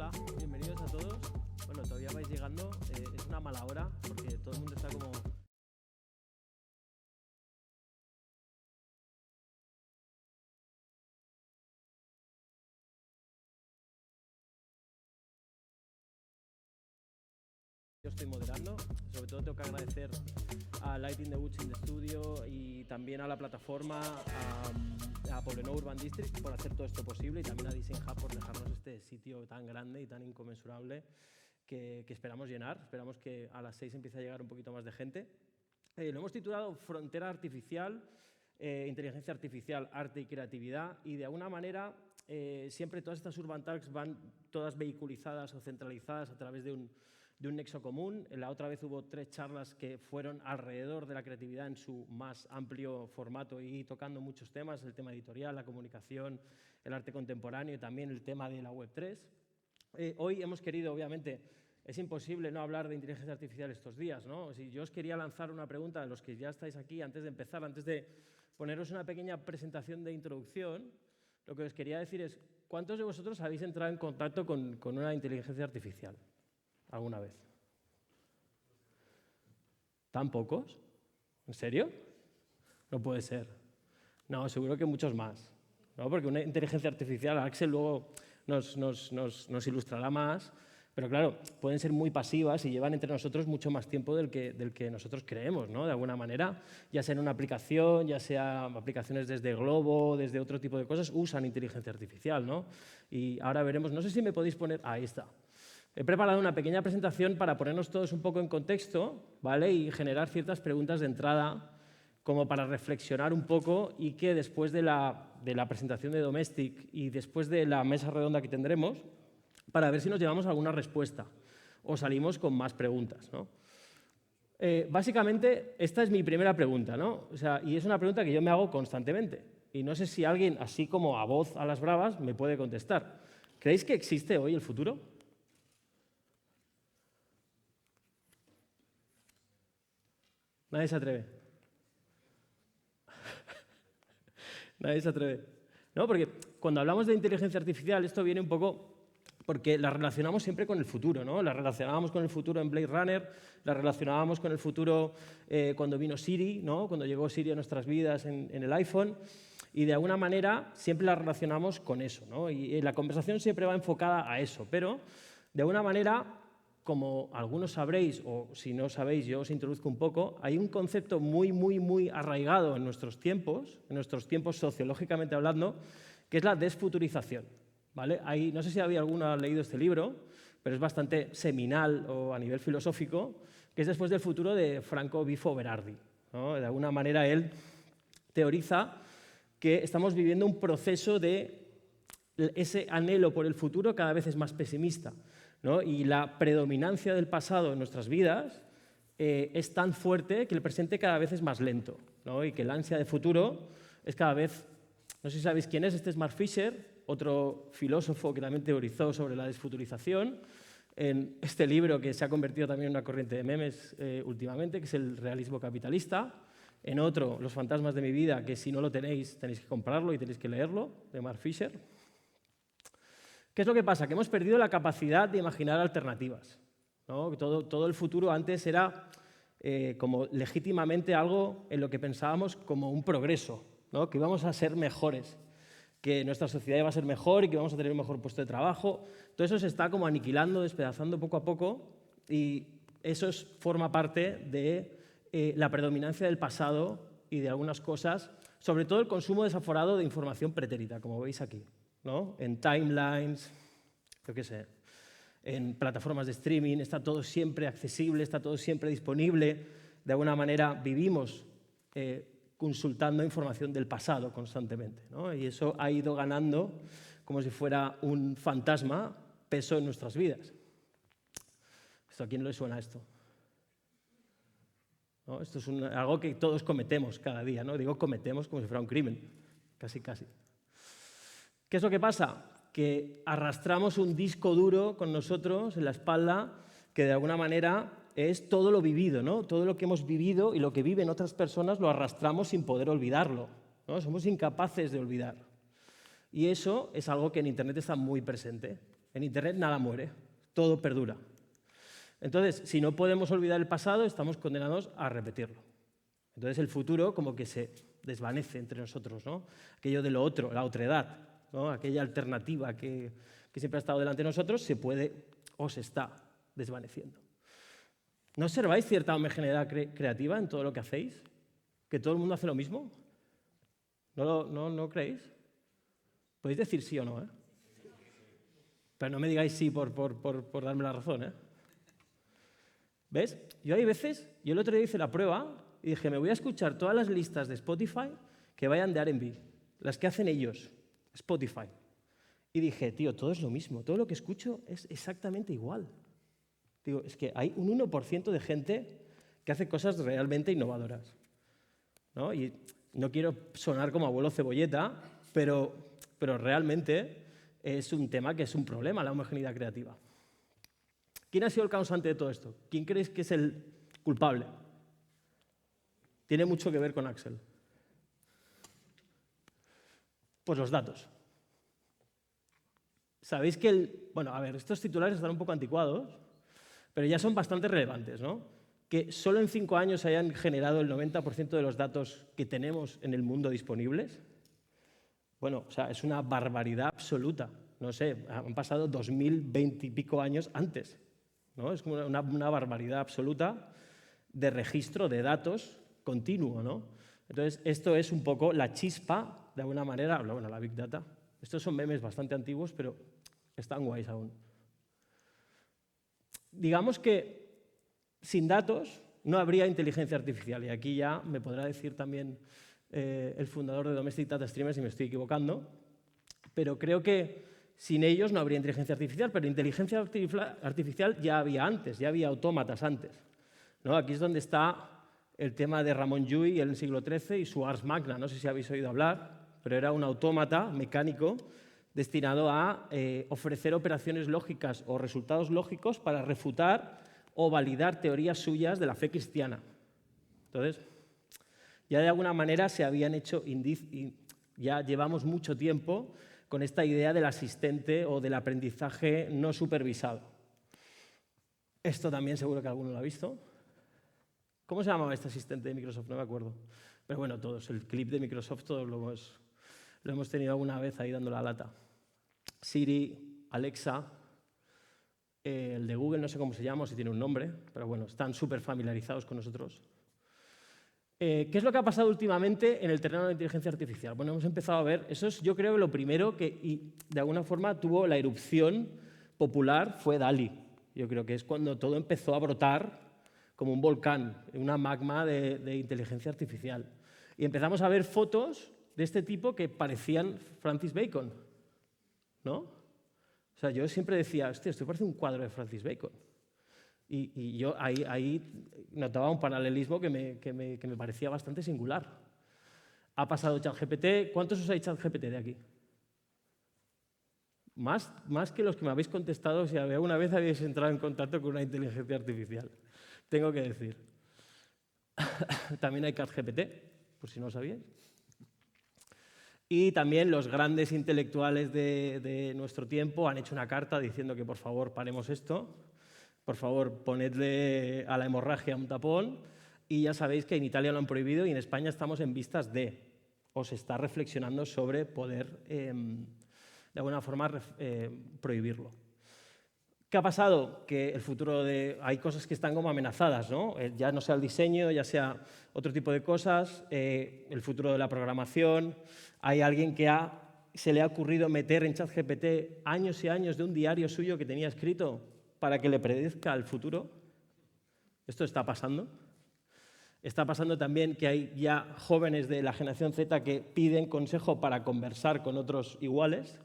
Hola, bienvenidos a todos. Bueno, todavía vais llegando, es una mala hora porque todo el mundo está como... Yo estoy moderando, sobre todo tengo que agradecer a Lighting the Woods in the Studio y también a la plataforma, a Poblenou Urban District por hacer todo esto posible y también a Design Hub por dejarnos este sitio tan grande y tan inconmensurable que esperamos llenar. Esperamos que a las 6 empiece a llegar un poquito más de gente. Lo hemos titulado Frontera Artificial, Inteligencia Artificial, Arte y Creatividad, y de alguna manera siempre todas estas Urban Talks van todas vehiculizadas o centralizadas a través de un nexo común. La otra vez hubo 3 charlas que fueron alrededor de la creatividad en su más amplio formato y tocando muchos temas, el tema editorial, la comunicación, el arte contemporáneo y también el tema de la Web3. Hoy hemos querido, obviamente, es imposible no hablar de inteligencia artificial estos días, ¿no? Si yo os quería lanzar una pregunta a los que ya estáis aquí, antes de empezar, antes de poneros una pequeña presentación de introducción, lo que os quería decir es, ¿cuántos de vosotros habéis entrado en contacto con una inteligencia artificial alguna vez? ¿Tan pocos? ¿En serio? No puede ser. No, seguro que muchos más, ¿no? Porque una inteligencia artificial, Axel luego nos ilustrará más, pero claro, pueden ser muy pasivas y llevan entre nosotros mucho más tiempo del que nosotros creemos, ¿no? De alguna manera, ya sea en una aplicación, ya sea aplicaciones desde Globo, desde otro tipo de cosas, usan inteligencia artificial, ¿no? Y ahora veremos, no sé si me podéis poner, ahí está. He preparado una pequeña presentación para ponernos todos un poco en contexto, ¿vale? Y generar ciertas preguntas de entrada como para reflexionar un poco y que después de la presentación de Domestic y después de la mesa redonda que tendremos, para ver si nos llevamos alguna respuesta o salimos con más preguntas, ¿no? Básicamente, esta es mi primera pregunta, ¿no? O sea, y es una pregunta que yo me hago constantemente. Y no sé si alguien, así como a voz a las bravas, me puede contestar. ¿Creéis que existe hoy el futuro? Nadie se atreve. Nadie se atreve. ¿No? Porque cuando hablamos de inteligencia artificial, esto viene un poco porque la relacionamos siempre con el futuro, ¿no? La relacionábamos con el futuro en Blade Runner, la relacionábamos con el futuro cuando vino Siri, ¿no? Cuando llegó Siri a nuestras vidas en el iPhone, y de alguna manera siempre la relacionamos con eso, ¿no? Y la conversación siempre va enfocada a eso, pero de alguna manera, como algunos sabréis, o si no sabéis, yo os introduzco un poco, hay un concepto muy arraigado en nuestros tiempos sociológicamente hablando, que es la desfuturización, ¿vale? No sé si había alguno leído este libro, pero es bastante seminal o a nivel filosófico, que es Después del futuro de Franco Bifo Berardi, ¿no? De alguna manera él teoriza que estamos viviendo un proceso de ese anhelo por el futuro cada vez es más pesimista, ¿no? Y la predominancia del pasado en nuestras vidas es tan fuerte que el presente cada vez es más lento, ¿no? Y que la ansia de futuro es cada vez... No sé si sabéis quién es, este es Mark Fisher, otro filósofo que también teorizó sobre la desfuturización, en este libro que se ha convertido también en una corriente de memes últimamente, que es el realismo capitalista. En otro, Los fantasmas de mi vida, que si no lo tenéis, tenéis que comprarlo y tenéis que leerlo, de Mark Fisher. ¿Qué es lo que pasa? Que hemos perdido la capacidad de imaginar alternativas, ¿no? Todo el futuro antes era como legítimamente algo en lo que pensábamos como un progreso, ¿no? Que íbamos a ser mejores, que nuestra sociedad iba a ser mejor y que íbamos a tener un mejor puesto de trabajo. Todo eso se está como aniquilando, despedazando poco a poco, y eso forma parte de la predominancia del pasado y de algunas cosas, sobre todo el consumo desaforado de información pretérita, como veis aquí, ¿no? En timelines, yo qué sé, en plataformas de streaming, está todo siempre accesible, está todo siempre disponible. De alguna manera vivimos consultando información del pasado constantemente, ¿no? Y eso ha ido ganando, como si fuera un fantasma, peso en nuestras vidas. ¿A quién le suena esto? ¿No? Esto es algo que todos cometemos cada día, ¿no? Digo cometemos como si fuera un crimen, casi. ¿Qué es lo que pasa? Que arrastramos un disco duro con nosotros en la espalda que de alguna manera es todo lo vivido, ¿no? Todo lo que hemos vivido y lo que viven otras personas lo arrastramos sin poder olvidarlo, ¿no? Somos incapaces de olvidar. Y eso es algo que en Internet está muy presente. En Internet nada muere, todo perdura. Entonces, si no podemos olvidar el pasado, estamos condenados a repetirlo. Entonces, el futuro como que se desvanece entre nosotros, ¿no? Aquello de lo otro, la otredad, ¿no? Aquella alternativa que siempre ha estado delante de nosotros, se puede o se está desvaneciendo. ¿No observáis cierta homogeneidad creativa en todo lo que hacéis? ¿Que todo el mundo hace lo mismo? ¿No creéis? Podéis decir sí o no, ¿eh? Pero no me digáis sí por darme la razón, ¿eh? ¿Ves? Yo el otro día hice la prueba y dije, me voy a escuchar todas las listas de Spotify que vayan de R&B, las que hacen ellos, Spotify. Y dije, tío, todo es lo mismo, todo lo que escucho es exactamente igual. Digo, es que hay un 1% de gente que hace cosas realmente innovadoras, ¿no? Y no quiero sonar como abuelo cebolleta, pero realmente es un tema que es un problema, la homogeneidad creativa. ¿Quién ha sido el causante de todo esto? ¿Quién creéis que es el culpable? Tiene mucho que ver con Axel. Pues los datos. Sabéis que estos titulares están un poco anticuados, pero ya son bastante relevantes, ¿no? Que solo en 5 años se hayan generado el 90% de los datos que tenemos en el mundo disponibles. Bueno, o sea, es una barbaridad absoluta. No sé, han pasado 2020 y pico años antes, ¿no? Es como una barbaridad absoluta de registro de datos continuo, ¿no? Entonces, esto es un poco la chispa, de alguna manera, bueno, la Big Data. Estos son memes bastante antiguos, pero están guays aún. Digamos que sin datos no habría inteligencia artificial, y aquí ya me podrá decir también el fundador de Domestic Data Streamers si me estoy equivocando, pero creo que sin ellos no habría inteligencia artificial, pero inteligencia artificial ya había antes, ya había autómatas antes, ¿no? Aquí es donde está el tema de Ramon Llull en el siglo XIII y su Ars Magna, no sé si habéis oído hablar, pero era un autómata mecánico destinado a ofrecer operaciones lógicas o resultados lógicos para refutar o validar teorías suyas de la fe cristiana. Entonces, ya de alguna manera se habían hecho ya llevamos mucho tiempo con esta idea del asistente o del aprendizaje no supervisado. Esto también seguro que alguno lo ha visto. ¿Cómo se llamaba este asistente de Microsoft? No me acuerdo. Pero bueno, todos, el clip de Microsoft todos lo hemos tenido alguna vez ahí dando la lata. Siri, Alexa, el de Google no sé cómo se llama, si tiene un nombre, pero bueno, están súper familiarizados con nosotros. ¿Qué es lo que ha pasado últimamente en el terreno de la inteligencia artificial? Bueno, hemos empezado a ver, eso es yo creo lo primero que de alguna forma tuvo la erupción popular fue DALL-E. Yo creo que es cuando todo empezó a brotar como un volcán, una magma de inteligencia artificial. Y empezamos a ver fotos de este tipo que parecían Francis Bacon, ¿no? O sea, yo siempre decía, hostia, esto parece un cuadro de Francis Bacon. Y yo ahí notaba un paralelismo que me parecía bastante singular. Ha pasado ChatGPT. ¿Cuántos usáis ChatGPT de aquí? Más que los que me habéis contestado si alguna vez habéis entrado en contacto con una inteligencia artificial. Tengo que decir. También hay ChatGPT, por si no lo sabíais. Y también los grandes intelectuales de nuestro tiempo han hecho una carta diciendo que por favor paremos esto. Por favor, ponedle a la hemorragia un tapón. Y ya sabéis que en Italia lo han prohibido y en España estamos en vistas de, o se está reflexionando sobre poder, de alguna forma, prohibirlo. ¿Qué ha pasado? Que el futuro hay cosas que están como amenazadas, ¿no? Ya no sea el diseño, ya sea otro tipo de cosas, el futuro de la programación. Hay alguien que se le ha ocurrido meter en ChatGPT años y años de un diario suyo que tenía escrito para que le predizca el futuro. Esto está pasando. Está pasando también que hay ya jóvenes de la generación Z que piden consejo para conversar con otros iguales.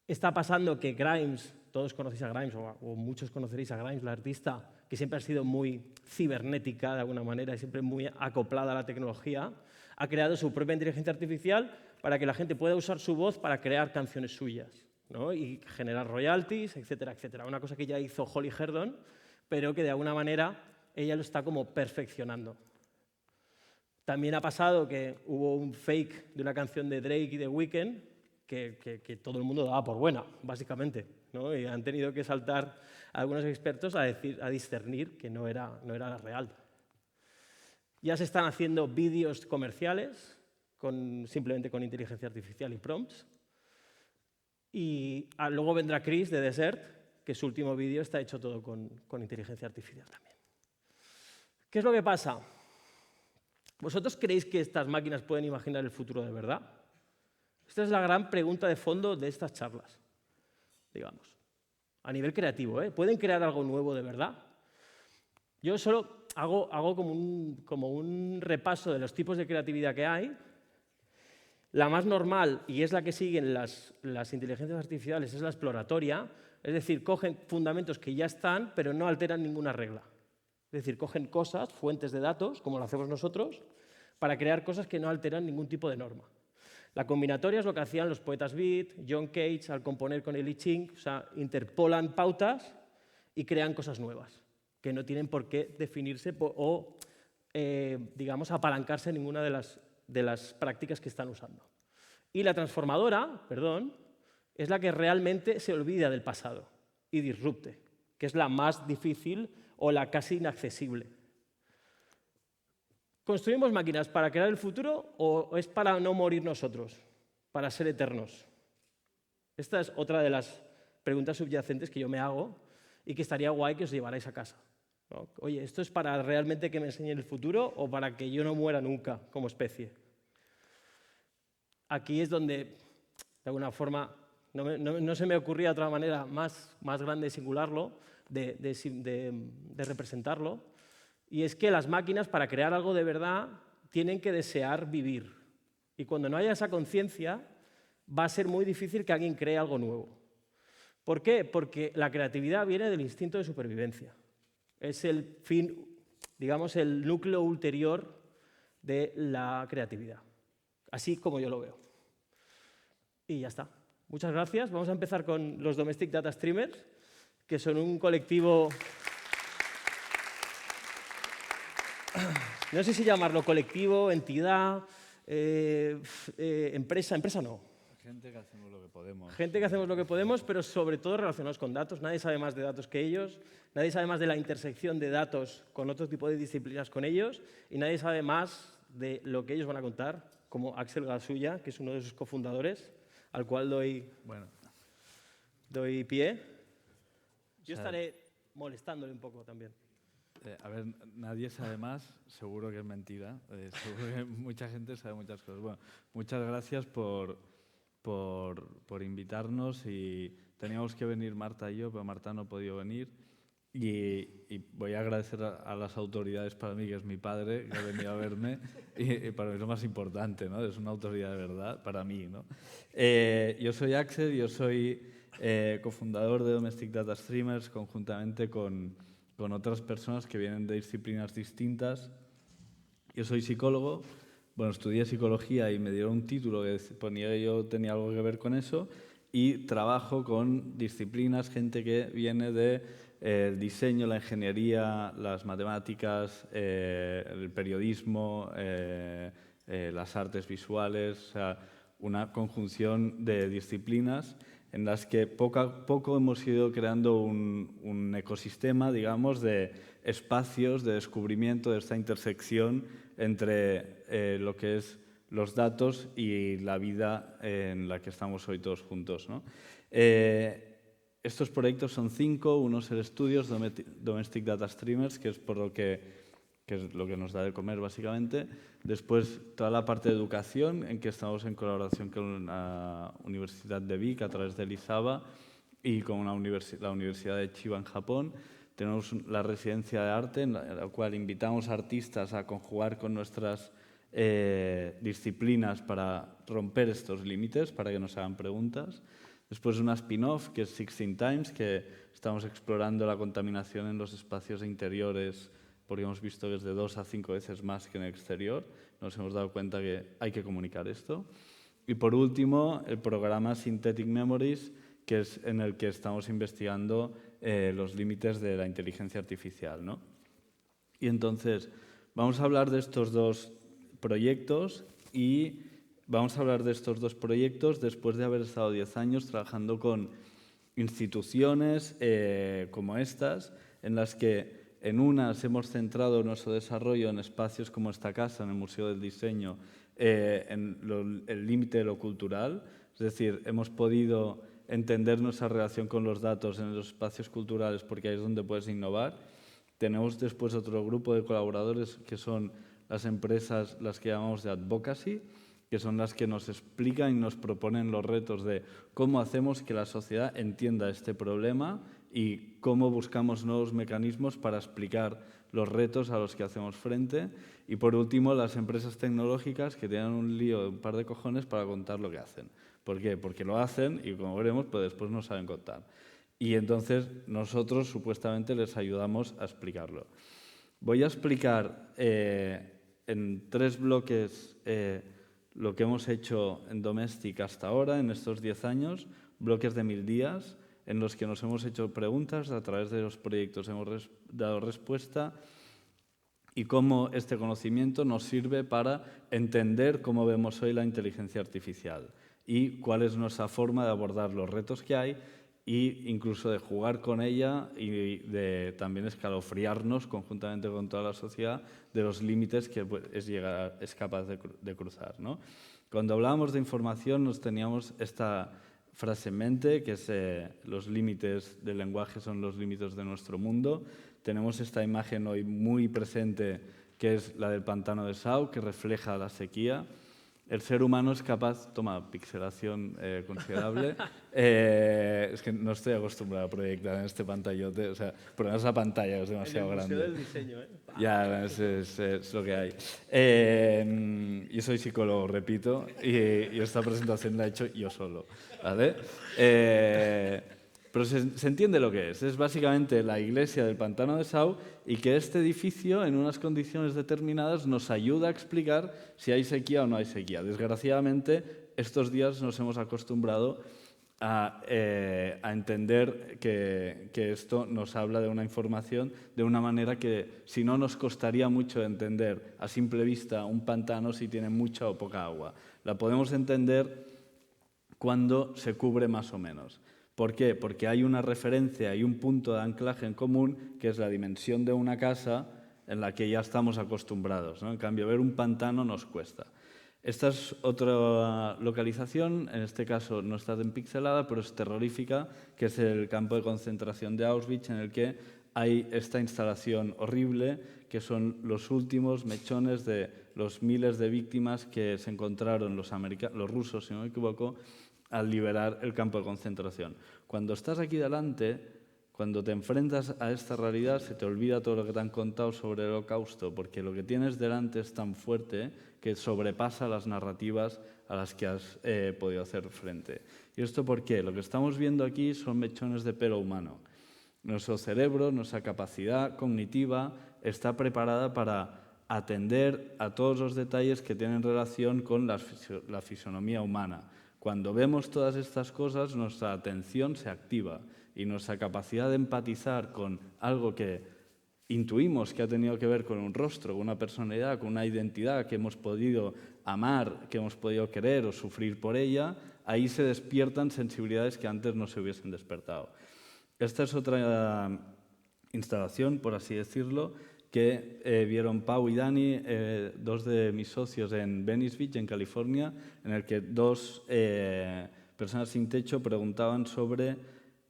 Está pasando que Grimes, todos conocéis a Grimes, o muchos conoceréis a Grimes, la artista, que siempre ha sido muy cibernética de alguna manera y siempre muy acoplada a la tecnología, ha creado su propia inteligencia artificial para que la gente pueda usar su voz para crear canciones suyas, ¿no? Y generar royalties, etcétera, etcétera. Una cosa que ya hizo Holly Herdon, pero que de alguna manera ella lo está como perfeccionando. También ha pasado que hubo un fake de una canción de Drake y de Weeknd, que todo el mundo daba por buena, básicamente, ¿no? Y han tenido que saltar algunos expertos a discernir que no era la real. Ya se están haciendo vídeos comerciales simplemente con inteligencia artificial y prompts. Y luego vendrá Chris de Desert, que su último vídeo está hecho todo con inteligencia artificial también. ¿Qué es lo que pasa? ¿Vosotros creéis que estas máquinas pueden imaginar el futuro de verdad? Esta es la gran pregunta de fondo de estas charlas, digamos. A nivel creativo, ¿eh? ¿Pueden crear algo nuevo de verdad? Yo solo hago como un repaso de los tipos de creatividad que hay. La más normal, y es la que siguen las inteligencias artificiales, es la exploratoria. Es decir, cogen fundamentos que ya están, pero no alteran ninguna regla. Es decir, cogen cosas, fuentes de datos, como lo hacemos nosotros, para crear cosas que no alteran ningún tipo de norma. La combinatoria es lo que hacían los poetas beat, John Cage, al componer con el I Ching, o sea, interpolan pautas y crean cosas nuevas, que no tienen por qué definirse o, digamos, apalancarse en ninguna de las prácticas que están usando. Y la transformadora, es la que realmente se olvida del pasado y disrupte, que es la más difícil o la casi inaccesible. ¿Construimos máquinas para crear el futuro o es para no morir nosotros, para ser eternos? Esta es otra de las preguntas subyacentes que yo me hago y que estaría guay que os llevarais a casa, ¿no? Oye, ¿esto es para realmente que me enseñe el futuro o para que yo no muera nunca como especie? Aquí es donde, de alguna forma, no se me ocurría otra manera más grande de singularlo, de representarlo. Y es que las máquinas, para crear algo de verdad, tienen que desear vivir. Y cuando no haya esa conciencia, va a ser muy difícil que alguien cree algo nuevo. ¿Por qué? Porque la creatividad viene del instinto de supervivencia. Es el fin, digamos, el núcleo ulterior de la creatividad. Así como yo lo veo. Y ya está. Muchas gracias. Vamos a empezar con los Domestic Data Streamers, que son un colectivo... No sé si llamarlo colectivo, entidad, empresa no. Gente que hacemos lo que podemos. Gente que hacemos lo que podemos, pero sobre todo relacionados con datos. Nadie sabe más de datos que ellos, nadie sabe más de la intersección de datos con otro tipo de disciplinas con ellos y nadie sabe más de lo que ellos van a contar, como Axel Gasulla, que es uno de sus cofundadores, al cual doy pie. Yo estaré molestándole un poco también. A ver, nadie sabe más, seguro que es mentira. Seguro que mucha gente sabe muchas cosas. Bueno, muchas gracias por invitarnos. Y teníamos que venir Marta y yo, pero Marta no ha podido venir. Y voy a agradecer a las autoridades, para mí, que es mi padre, que ha venido a verme. Y para mí es lo más importante, ¿no? Es una autoridad de verdad, para mí, ¿no? Yo soy Axel, yo soy cofundador de Domestic Data Streamers, conjuntamente con otras personas que vienen de disciplinas distintas. Yo soy psicólogo, bueno, estudié psicología y me dieron un título que ponía que yo tenía algo que ver con eso, y trabajo con disciplinas, gente que viene del diseño, la ingeniería, las matemáticas, el periodismo, las artes visuales, o sea, una conjunción de disciplinas en las que poco a poco hemos ido creando un ecosistema, digamos, de espacios de descubrimiento de esta intersección entre lo que es los datos y la vida en la que estamos hoy todos juntos, ¿no? Estos proyectos son 5. Uno es el Estudios Domestic Data Streamers, que es lo que nos da de comer, básicamente. Después, toda la parte de educación, en que estamos en colaboración con la Universidad de Vic a través del ISABA y con la Universidad de Chiba en Japón. Tenemos la residencia de arte, en la cual invitamos a artistas a conjugar con nuestras disciplinas para romper estos límites, para que nos hagan preguntas. Después una spin-off, que es 16 Times, que estamos explorando la contaminación en los espacios interiores, porque hemos visto que es de 2 a 5 veces más que en el exterior. Nos hemos dado cuenta que hay que comunicar esto. Y por último, el programa Synthetic Memories, que es en el que estamos investigando los límites de la inteligencia artificial, ¿no? Y entonces, vamos a hablar de estos 2 proyectos y vamos a hablar de estos dos proyectos después de haber estado 10 años trabajando con instituciones como estas, en las que en unas hemos centrado nuestro desarrollo en espacios como esta casa, en el Museo del Diseño, en el límite de lo cultural, es decir, hemos podido entender nuestra relación con los datos en los espacios culturales porque ahí es donde puedes innovar. Tenemos después otro grupo de colaboradores que son las empresas, las que llamamos de advocacy, que son las que nos explican y nos proponen los retos de cómo hacemos que la sociedad entienda este problema y cómo buscamos nuevos mecanismos para explicar los retos a los que hacemos frente. Y por último, las empresas tecnológicas que tienen un lío de un par de cojones para contar lo que hacen. ¿Por qué? Porque lo hacen y, como veremos, pues después no saben contar. Y entonces nosotros supuestamente les ayudamos a explicarlo. Voy a explicar en 3 bloques lo que hemos hecho en Domestic hasta ahora, en estos 10 años, bloques de 1000 días, en los que nos hemos hecho preguntas, a través de los proyectos hemos dado respuesta, y cómo este conocimiento nos sirve para entender cómo vemos hoy la inteligencia artificial y cuál es nuestra forma de abordar los retos que hay e incluso de jugar con ella y de también escalofriarnos conjuntamente con toda la sociedad de los límites que es capaz de cruzar, ¿no? Cuando hablábamos de información nos teníamos esta frase en mente, que es los límites del lenguaje son los límites de nuestro mundo. Tenemos esta imagen hoy muy presente, que es la del pantano de Sau, que refleja la sequía. El ser humano es capaz, toma, pixelación considerable, es que no estoy acostumbrado a proyectar en este pantallote, o sea, por esa pantalla es demasiado grande. En el Museo del Diseño, ¿eh? Ya, es lo que hay. Yo soy psicólogo, repito, y esta presentación la he hecho yo solo, ¿vale? Pero se entiende lo que es. Es básicamente la iglesia del Pantano de Sau y que este edificio, en unas condiciones determinadas, nos ayuda a explicar si hay sequía o no hay sequía. Desgraciadamente, estos días nos hemos acostumbrado a entender que esto nos habla de una información de una manera que, si no, nos costaría mucho entender a simple vista un pantano si tiene mucha o poca agua. La podemos entender cuando se cubre más o menos. ¿Por qué? Porque hay una referencia, hay un punto de anclaje en común, que es la dimensión de una casa en la que ya estamos acostumbrados, ¿no? En cambio, ver un pantano nos cuesta. Esta es otra localización, en este caso no está en pixelada, pero es terrorífica, que es el campo de concentración de Auschwitz, en el que hay esta instalación horrible, que son los últimos mechones de los miles de víctimas que se encontraron los rusos, si no me equivoco, al liberar el campo de concentración. Cuando estás aquí delante, cuando te enfrentas a esta realidad, se te olvida todo lo que te han contado sobre el Holocausto, porque lo que tienes delante es tan fuerte que sobrepasa las narrativas a las que has podido hacer frente. ¿Y esto por qué? Lo que estamos viendo aquí son mechones de pelo humano. Nuestro cerebro, nuestra capacidad cognitiva está preparada para atender a todos los detalles que tienen relación con la fisonomía humana. Cuando vemos todas estas cosas, nuestra atención se activa y nuestra capacidad de empatizar con algo que intuimos que ha tenido que ver con un rostro, con una personalidad, con una identidad que hemos podido amar, que hemos podido querer o sufrir por ella, ahí se despiertan sensibilidades que antes no se hubiesen despertado. Esta es otra instalación, por así decirlo, que vieron Pau y Dani, 2 de mis socios en Venice Beach, en California, en el que 2 personas sin techo preguntaban sobre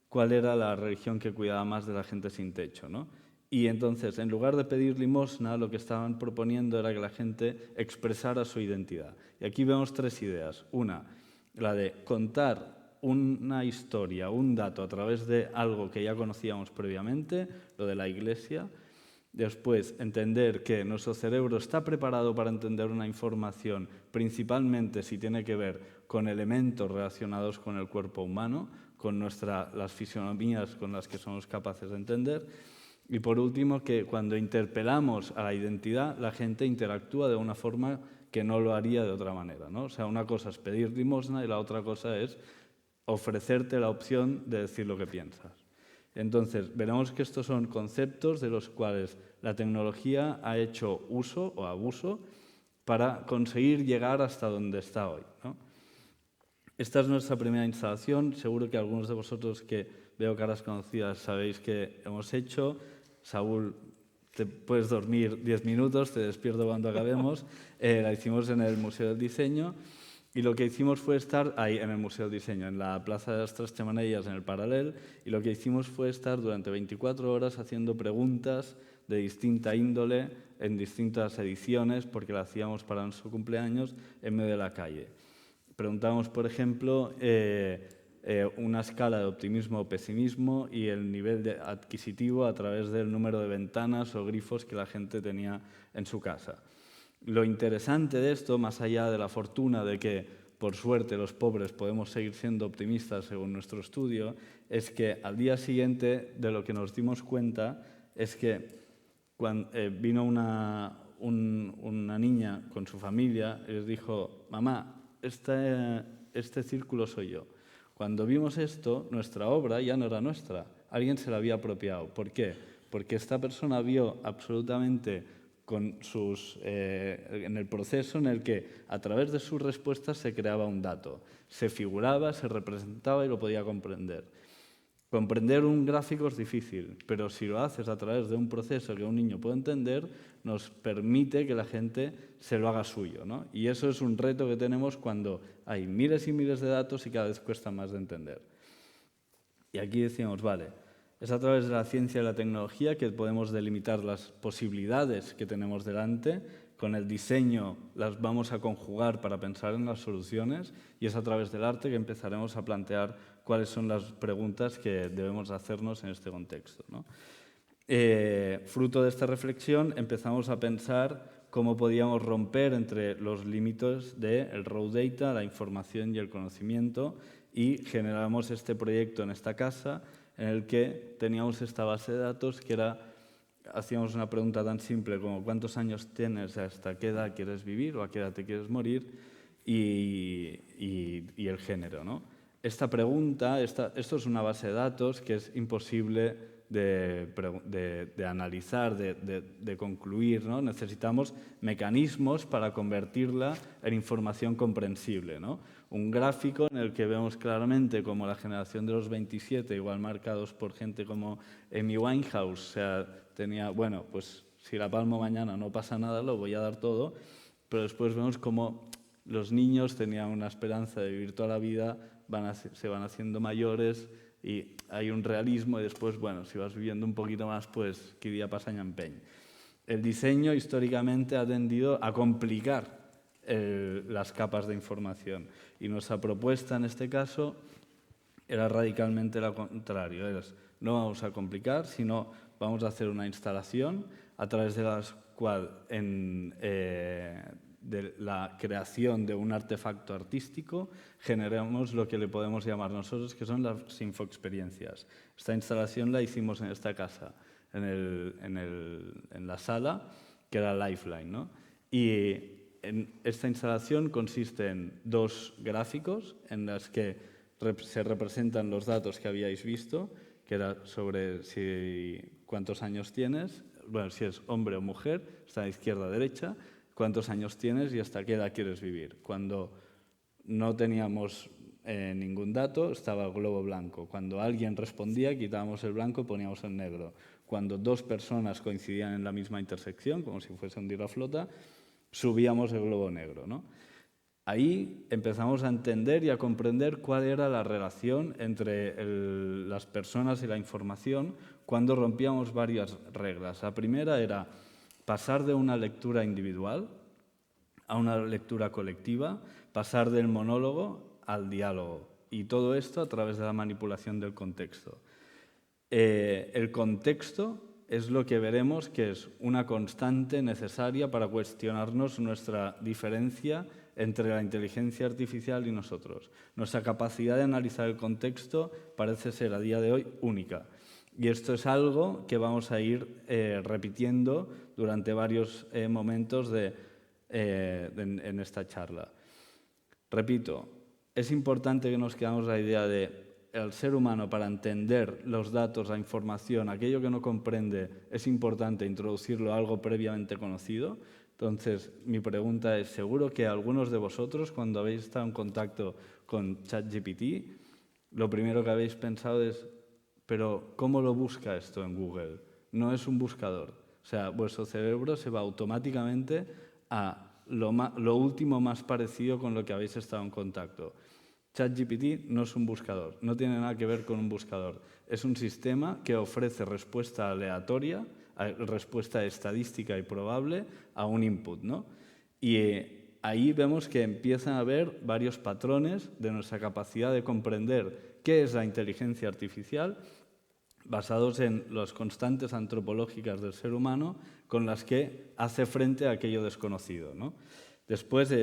cuál era la religión que cuidaba más de la gente sin techo, ¿no? Y entonces, en lugar de pedir limosna, lo que estaban proponiendo era que la gente expresara su identidad. Y aquí vemos 3 ideas. Una, la de contar una historia, un dato a través de algo que ya conocíamos previamente, lo de la iglesia. Después, entender que nuestro cerebro está preparado para entender una información, principalmente si tiene que ver con elementos relacionados con el cuerpo humano, con las fisionomías con las que somos capaces de entender. Y por último, que cuando interpelamos a la identidad, la gente interactúa de una forma que no lo haría de otra manera, ¿no? O sea, una cosa es pedir limosna y la otra cosa es ofrecerte la opción de decir lo que piensas. Entonces, veremos que estos son conceptos de los cuales la tecnología ha hecho uso o abuso para conseguir llegar hasta donde está hoy, ¿no? Esta es nuestra primera instalación. Seguro que algunos de vosotros que veo caras conocidas sabéis que hemos hecho. Saúl, te puedes dormir 10 minutos, te despierto cuando acabemos. La hicimos en el Museo del Diseño y lo que hicimos fue estar ahí en el Museo del Diseño, en la Plaza de las Tres Xemeneies, en el Paral·lel, y lo que hicimos fue estar durante 24 horas haciendo preguntas de distinta índole en distintas ediciones, porque la hacíamos para nuestro cumpleaños en medio de la calle. Preguntamos, por ejemplo, una escala de optimismo o pesimismo y el nivel adquisitivo a través del número de ventanas o grifos que la gente tenía en su casa. Lo interesante de esto, más allá de la fortuna de que, por suerte, los pobres podemos seguir siendo optimistas según nuestro estudio, es que al día siguiente de lo que nos dimos cuenta es que cuando vino una niña con su familia y les dijo: mamá, este círculo soy yo. Cuando vimos esto, nuestra obra ya no era nuestra, alguien se la había apropiado. ¿Por qué? Porque esta persona vio absolutamente en el proceso en el que a través de sus respuestas se creaba un dato, se figuraba, se representaba y lo podía comprender. Comprender un gráfico es difícil, pero si lo haces a través de un proceso que un niño puede entender, nos permite que la gente se lo haga suyo, ¿no? Y eso es un reto que tenemos cuando hay miles y miles de datos y cada vez cuesta más de entender. Y aquí decimos, vale, es a través de la ciencia y la tecnología que podemos delimitar las posibilidades que tenemos delante. Con el diseño las vamos a conjugar para pensar en las soluciones y es a través del arte que empezaremos a plantear cuáles son las preguntas que debemos hacernos en este contexto, ¿no? Fruto de esta reflexión empezamos a pensar cómo podíamos romper entre los límites del raw data, la información y el conocimiento, y generamos este proyecto en esta casa en el que teníamos esta base de datos que hacíamos una pregunta tan simple como ¿cuántos años tienes, hasta qué edad quieres vivir o a qué edad te quieres morir? Y el género, ¿no? Esta pregunta, esto es una base de datos que es imposible de analizar, de concluir, ¿no? Necesitamos mecanismos para convertirla en información comprensible, ¿no? Un gráfico en el que vemos claramente como la generación de los 27, igual marcados por gente como Amy Winehouse, o sea, tenía, bueno, pues si la palmo mañana no pasa nada, lo voy a dar todo, pero después vemos como los niños tenían una esperanza de vivir toda la vida, se van haciendo mayores y hay un realismo y después, bueno, si vas viviendo un poquito más, pues qué día pasa ñampeny. El diseño históricamente ha tendido a complicar las capas de información y nuestra propuesta en este caso era radicalmente lo contrario. No vamos a complicar, sino vamos a hacer una instalación a través de la cual de la creación de un artefacto artístico generamos lo que le podemos llamar nosotros, que son las infoexperiencias. Esta instalación la hicimos en esta casa, en la sala, que era Lifeline, ¿no? Y esta instalación consiste en 2 gráficos en los que se representan los datos que habíais visto, que era sobre cuántos años tienes, bueno, si es hombre o mujer, está a izquierda a derecha, cuántos años tienes y hasta qué edad quieres vivir. Cuando no teníamos ningún dato, estaba el globo blanco. Cuando alguien respondía, quitábamos el blanco y poníamos el negro. Cuando 2 personas coincidían en la misma intersección, como si fuese un diraflota, subíamos el globo negro, ¿no? Ahí empezamos a entender y a comprender cuál era la relación entre las personas y la información cuando rompíamos varias reglas. La primera era pasar de una lectura individual a una lectura colectiva, pasar del monólogo al diálogo, y todo esto a través de la manipulación del contexto. El contexto es lo que veremos que es una constante necesaria para cuestionarnos nuestra diferencia entre la inteligencia artificial y nosotros. Nuestra capacidad de analizar el contexto parece ser a día de hoy única. Y esto es algo que vamos a ir repitiendo durante varios momentos en esta charla. Repito, es importante que nos quedamos la idea de el ser humano, para entender los datos, la información, aquello que no comprende, es importante introducirlo a algo previamente conocido. Entonces, mi pregunta es, seguro que algunos de vosotros, cuando habéis estado en contacto con ChatGPT, lo primero que habéis pensado es, pero ¿cómo lo busca esto en Google? No es un buscador. O sea, vuestro cerebro se va automáticamente a lo último más parecido con lo que habéis estado en contacto. ChatGPT no es un buscador, no tiene nada que ver con un buscador. Es un sistema que ofrece respuesta aleatoria, respuesta estadística y probable a un input, ¿no? Y ahí vemos que empiezan a haber varios patrones de nuestra capacidad de comprender qué es la inteligencia artificial, basados en las constantes antropológicas del ser humano con las que hace frente a aquello desconocido, ¿no? Después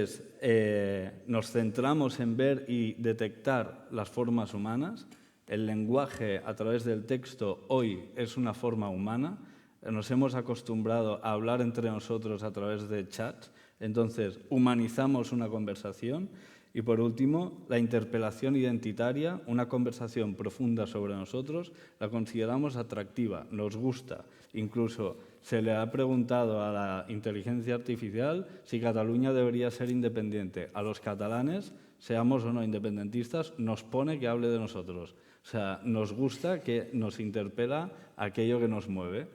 nos centramos en ver y detectar las formas humanas. El lenguaje a través del texto hoy es una forma humana. Nos hemos acostumbrado a hablar entre nosotros a través de chats, entonces humanizamos una conversación. Y por último, la interpelación identitaria, una conversación profunda sobre nosotros, la consideramos atractiva, nos gusta. Incluso se le ha preguntado a la inteligencia artificial si Cataluña debería ser independiente. A los catalanes, seamos o no independentistas, nos pone que hable de nosotros. O sea, nos gusta que nos interpela aquello que nos mueve.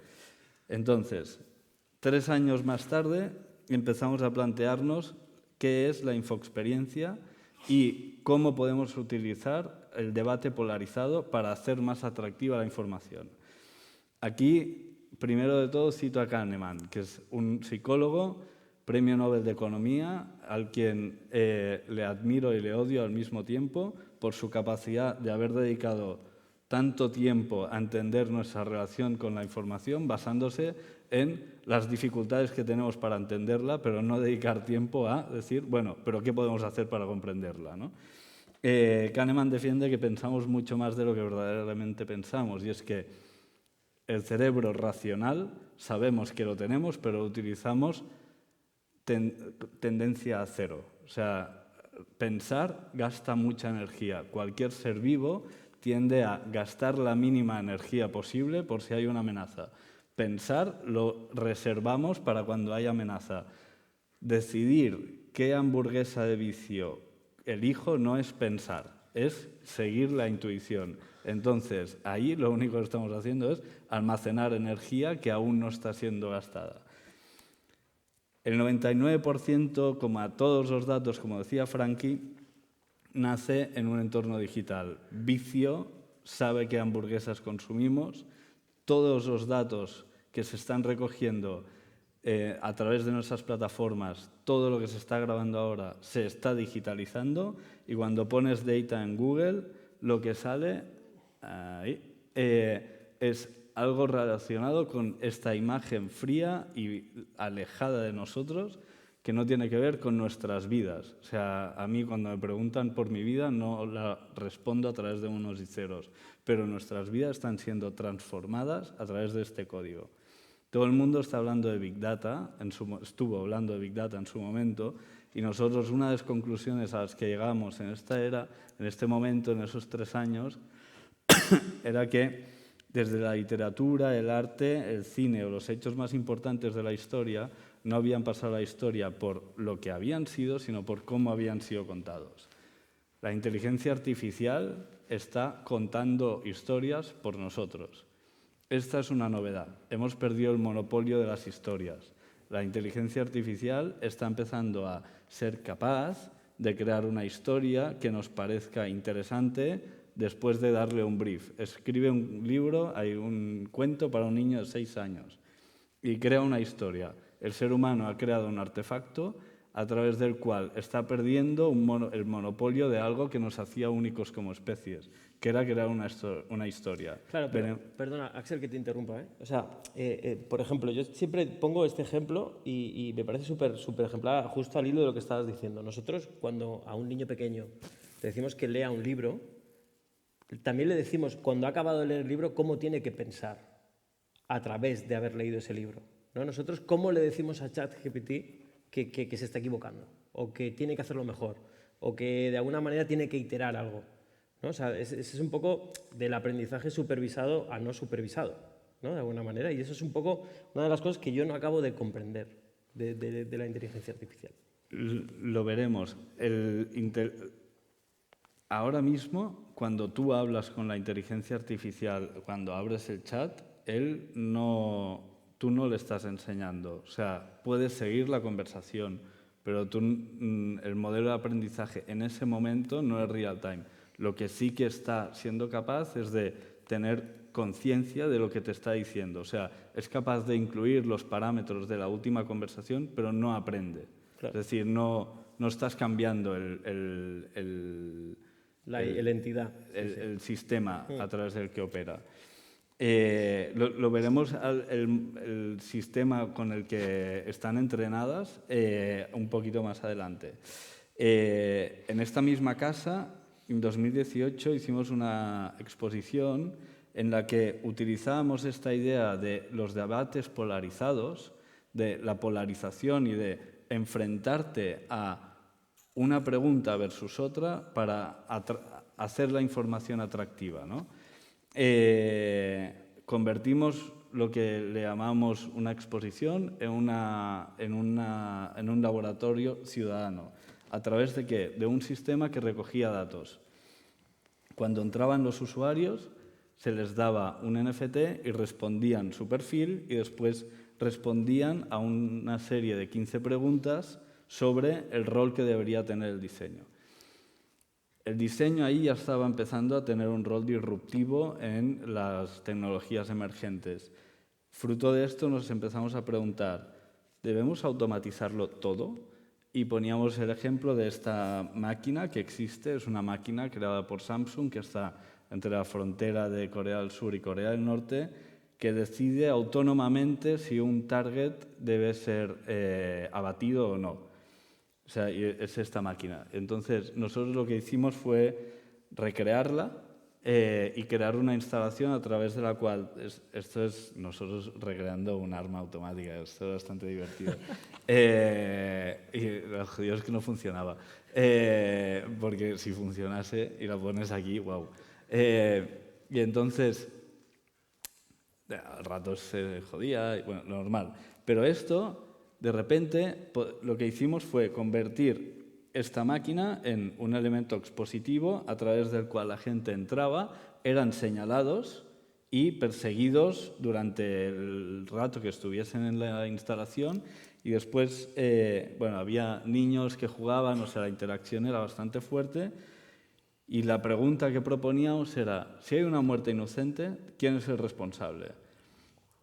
Entonces, 3 años más tarde, empezamos a plantearnos qué es la infoexperiencia y cómo podemos utilizar el debate polarizado para hacer más atractiva la información. Aquí, primero de todo, cito a Kahneman, que es un psicólogo, premio Nobel de Economía, al quien le admiro y le odio al mismo tiempo por su capacidad de haber dedicado tanto tiempo a entender nuestra relación con la información basándose en las dificultades que tenemos para entenderla, pero no dedicar tiempo a decir, bueno, pero ¿qué podemos hacer para comprenderla, ¿no? Kahneman defiende que pensamos mucho más de lo que verdaderamente pensamos, y es que el cerebro racional sabemos que lo tenemos, pero lo utilizamos tendencia a cero. O sea, pensar gasta mucha energía. Cualquier ser vivo tiende a gastar la mínima energía posible por si hay una amenaza. Pensar lo reservamos para cuando hay amenaza. Decidir qué hamburguesa de vicio elijo no es pensar, es seguir la intuición. Entonces, ahí lo único que estamos haciendo es almacenar energía que aún no está siendo gastada. El 99%, como a todos los datos, como decía Frankie, nace en un entorno digital. Vicio sabe qué hamburguesas consumimos. Todos los datos que se están recogiendo a través de nuestras plataformas, todo lo que se está grabando ahora se está digitalizando, y cuando pones data en Google, lo que sale es algo relacionado con esta imagen fría y alejada de nosotros, que no tiene que ver con nuestras vidas. O sea, a mí cuando me preguntan por mi vida no la respondo a través de unos y ceros, pero nuestras vidas están siendo transformadas a través de este código. Todo el mundo está hablando de Big Data, estuvo hablando de Big Data en su momento, y nosotros una de las conclusiones a las que llegamos en esta era, en este momento, en esos 3 años, era que desde la literatura, el arte, el cine o los hechos más importantes de la historia no habían pasado a la historia por lo que habían sido, sino por cómo habían sido contados. La inteligencia artificial está contando historias por nosotros. Esta es una novedad. Hemos perdido el monopolio de las historias. La inteligencia artificial está empezando a ser capaz de crear una historia que nos parezca interesante después de darle un brief. Escribe un libro, hay un cuento para un niño de 6 años y crea una historia. El ser humano ha creado un artefacto a través del cual está perdiendo el monopolio de algo que nos hacía únicos como especies, que era crear una historia. Claro, pero, perdona, Axel, que te interrumpa, ¿eh? O sea, por ejemplo, yo siempre pongo este ejemplo y me parece súper ejemplar, justo al hilo de lo que estabas diciendo. Nosotros, cuando a un niño pequeño le decimos que lea un libro, también le decimos, cuando ha acabado de leer el libro, cómo tiene que pensar a través de haber leído ese libro, ¿no? Nosotros, ¿cómo le decimos a ChatGPT que se está equivocando? O que tiene que hacerlo mejor. O que de alguna manera tiene que iterar algo, ¿no? O sea, es un poco del aprendizaje supervisado a no supervisado, ¿no? De alguna manera. Y eso es un poco una de las cosas que yo no acabo de comprender, de la inteligencia artificial? Lo veremos. Ahora mismo, cuando tú hablas con la inteligencia artificial, cuando abres el chat, tú no le estás enseñando. O sea, puedes seguir la conversación, pero el modelo de aprendizaje en ese momento no es real time. Lo que sí que está siendo capaz es de tener conciencia de lo que te está diciendo. O sea, es capaz de incluir los parámetros de la última conversación, pero no aprende. Claro. Es decir, no estás cambiando La entidad. el sistema a través del que opera. Lo veremos el sistema con el que están entrenadas un poquito más adelante. En esta misma casa, en 2018, hicimos una exposición en la que utilizábamos esta idea de los debates polarizados, de la polarización y de enfrentarte a una pregunta versus otra para hacer la información atractiva, ¿no? Convertimos lo que le llamamos una exposición en un laboratorio ciudadano. ¿A través de qué? De un sistema que recogía datos. Cuando entraban los usuarios, se les daba un NFT y respondían su perfil y después respondían a una serie de 15 preguntas sobre el rol que debería tener el diseño. El diseño ahí ya estaba empezando a tener un rol disruptivo en las tecnologías emergentes. Fruto de esto nos empezamos a preguntar, ¿debemos automatizarlo todo? Y poníamos el ejemplo de esta máquina que existe, es una máquina creada por Samsung que está entre la frontera de Corea del Sur y Corea del Norte, que decide autónomamente si un target debe ser abatido o no. O sea, es esta máquina. Entonces, nosotros lo que hicimos fue recrearla y crear una instalación a través de la cual, esto es nosotros recreando un arma automática, esto es bastante divertido. Y lo jodido es que no funcionaba, porque si funcionase y la pones aquí, wow. Y entonces, al rato se jodía, bueno, normal. Pero esto, de repente, lo que hicimos fue convertir esta máquina en un elemento expositivo a través del cual la gente entraba, eran señalados y perseguidos durante el rato que estuviesen en la instalación y después, bueno, había niños que jugaban, o sea, la interacción era bastante fuerte y la pregunta que proponíamos era, si hay una muerte inocente, ¿quién es el responsable?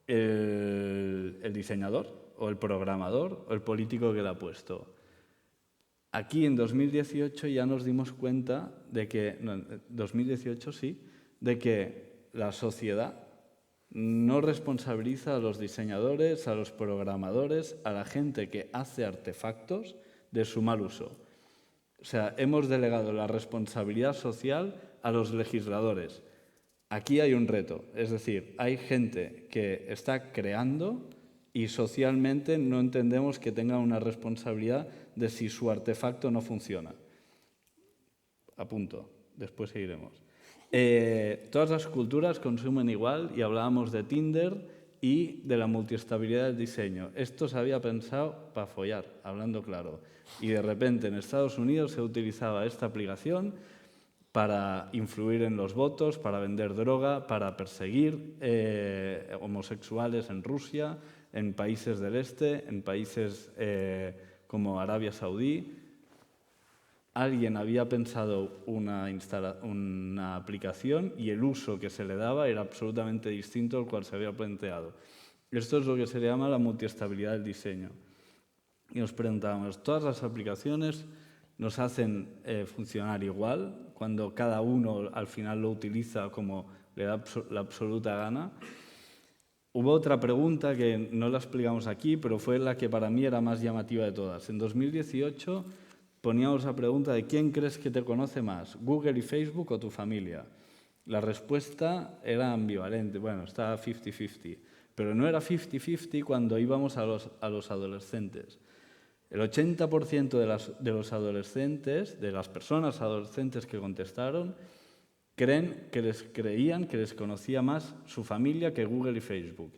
¿El diseñador? ¿O el programador? ¿O el político que la ha puesto? Aquí en 2018 ya nos dimos cuenta de que, no, en 2018 sí, de que la sociedad no responsabiliza a los diseñadores, a los programadores, a la gente que hace artefactos de su mal uso. O sea, hemos delegado la responsabilidad social a los legisladores. Aquí hay un reto, es decir, hay gente que está creando y socialmente no entendemos que tengan una responsabilidad de si su artefacto no funciona. A punto, después seguiremos. Todas las culturas consumen igual y hablábamos de Tinder y de la multiestabilidad del diseño. Esto se había pensado para follar, hablando claro. Y de repente en Estados Unidos se utilizaba esta aplicación para influir en los votos, para vender droga, para perseguir homosexuales en Rusia, en países del este, en países como Arabia Saudí. Alguien había pensado una aplicación y el uso que se le daba era absolutamente distinto al cual se había planteado. Esto es lo que se le llama la multiestabilidad del diseño. Y nos preguntábamos, ¿todas las aplicaciones nos hacen funcionar igual cuando cada uno al final lo utiliza como le da la absoluta gana? Hubo otra pregunta que no la explicamos aquí, pero fue la que para mí era más llamativa de todas. En 2018 poníamos la pregunta de ¿quién crees que te conoce más, Google y Facebook o tu familia? La respuesta era ambivalente, bueno, estaba 50-50, pero no era 50-50 cuando íbamos a los adolescentes. El 80% de los adolescentes, de las personas adolescentes que contestaron, creían que les conocía más su familia que Google y Facebook.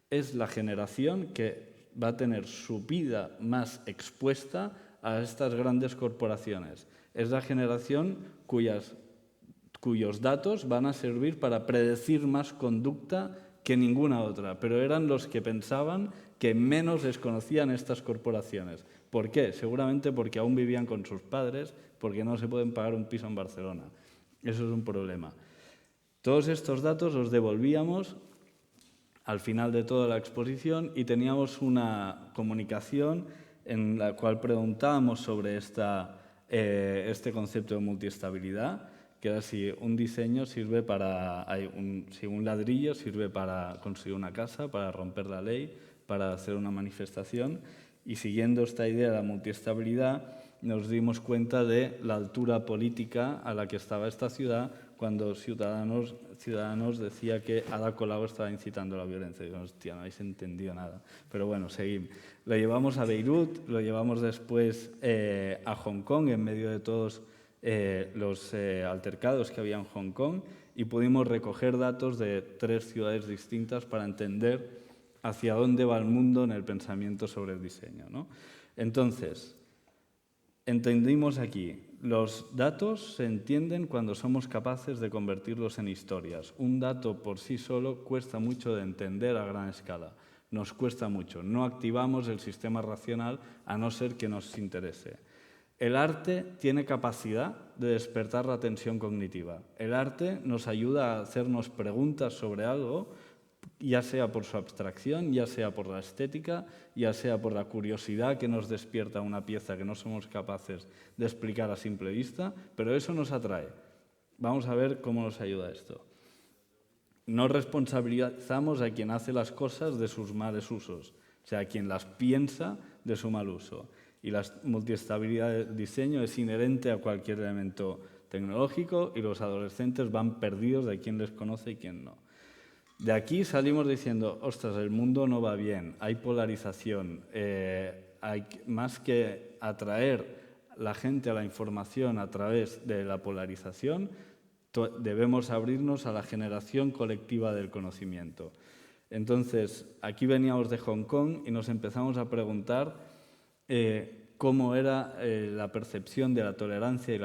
Es la generación que va a tener su vida más expuesta a estas grandes corporaciones. Es la generación cuyos datos van a servir para predecir más conducta que ninguna otra, pero eran los que pensaban que menos les conocían estas corporaciones. ¿Por qué? Seguramente porque aún vivían con sus padres, porque no se pueden pagar un piso en Barcelona. Eso es un problema. Todos estos datos los devolvíamos al final de toda la exposición y teníamos una comunicación en la cual preguntábamos sobre este concepto de multiestabilidad, que era si un diseño sirve si un ladrillo sirve para construir una casa, para romper la ley, para hacer una manifestación. Y siguiendo esta idea de la multiestabilidad, nos dimos cuenta de la altura política a la que estaba esta ciudad cuando Ciudadanos decía que Ada Colau estaba incitando a la violencia. Y digo, hostia, no habéis entendido nada. Pero bueno, seguimos. Lo llevamos a Beirut, lo llevamos después a Hong Kong, en medio de todos los altercados que había en Hong Kong, y pudimos recoger datos de 3 ciudades distintas para entender hacia dónde va el mundo en el pensamiento sobre el diseño, ¿no? Entonces, entendimos aquí, los datos se entienden cuando somos capaces de convertirlos en historias. Un dato por sí solo cuesta mucho de entender a gran escala. Nos cuesta mucho. No activamos el sistema racional a no ser que nos interese. El arte tiene capacidad de despertar la atención cognitiva. El arte nos ayuda a hacernos preguntas sobre algo, ya sea por su abstracción, ya sea por la estética, ya sea por la curiosidad que nos despierta una pieza que no somos capaces de explicar a simple vista, pero eso nos atrae. Vamos a ver cómo nos ayuda esto. No responsabilizamos a quien hace las cosas de sus malos usos, o sea, a quien las piensa de su mal uso. Y la multiestabilidad del diseño es inherente a cualquier elemento tecnológico y los adolescentes van perdidos de quién les conoce y quién no. De aquí salimos diciendo, ostras, el mundo no va bien, hay polarización, más que atraer la gente a la información a través de la polarización, debemos abrirnos a la generación colectiva del conocimiento. Entonces, aquí veníamos de Hong Kong y nos empezamos a preguntar cómo era la percepción de la tolerancia y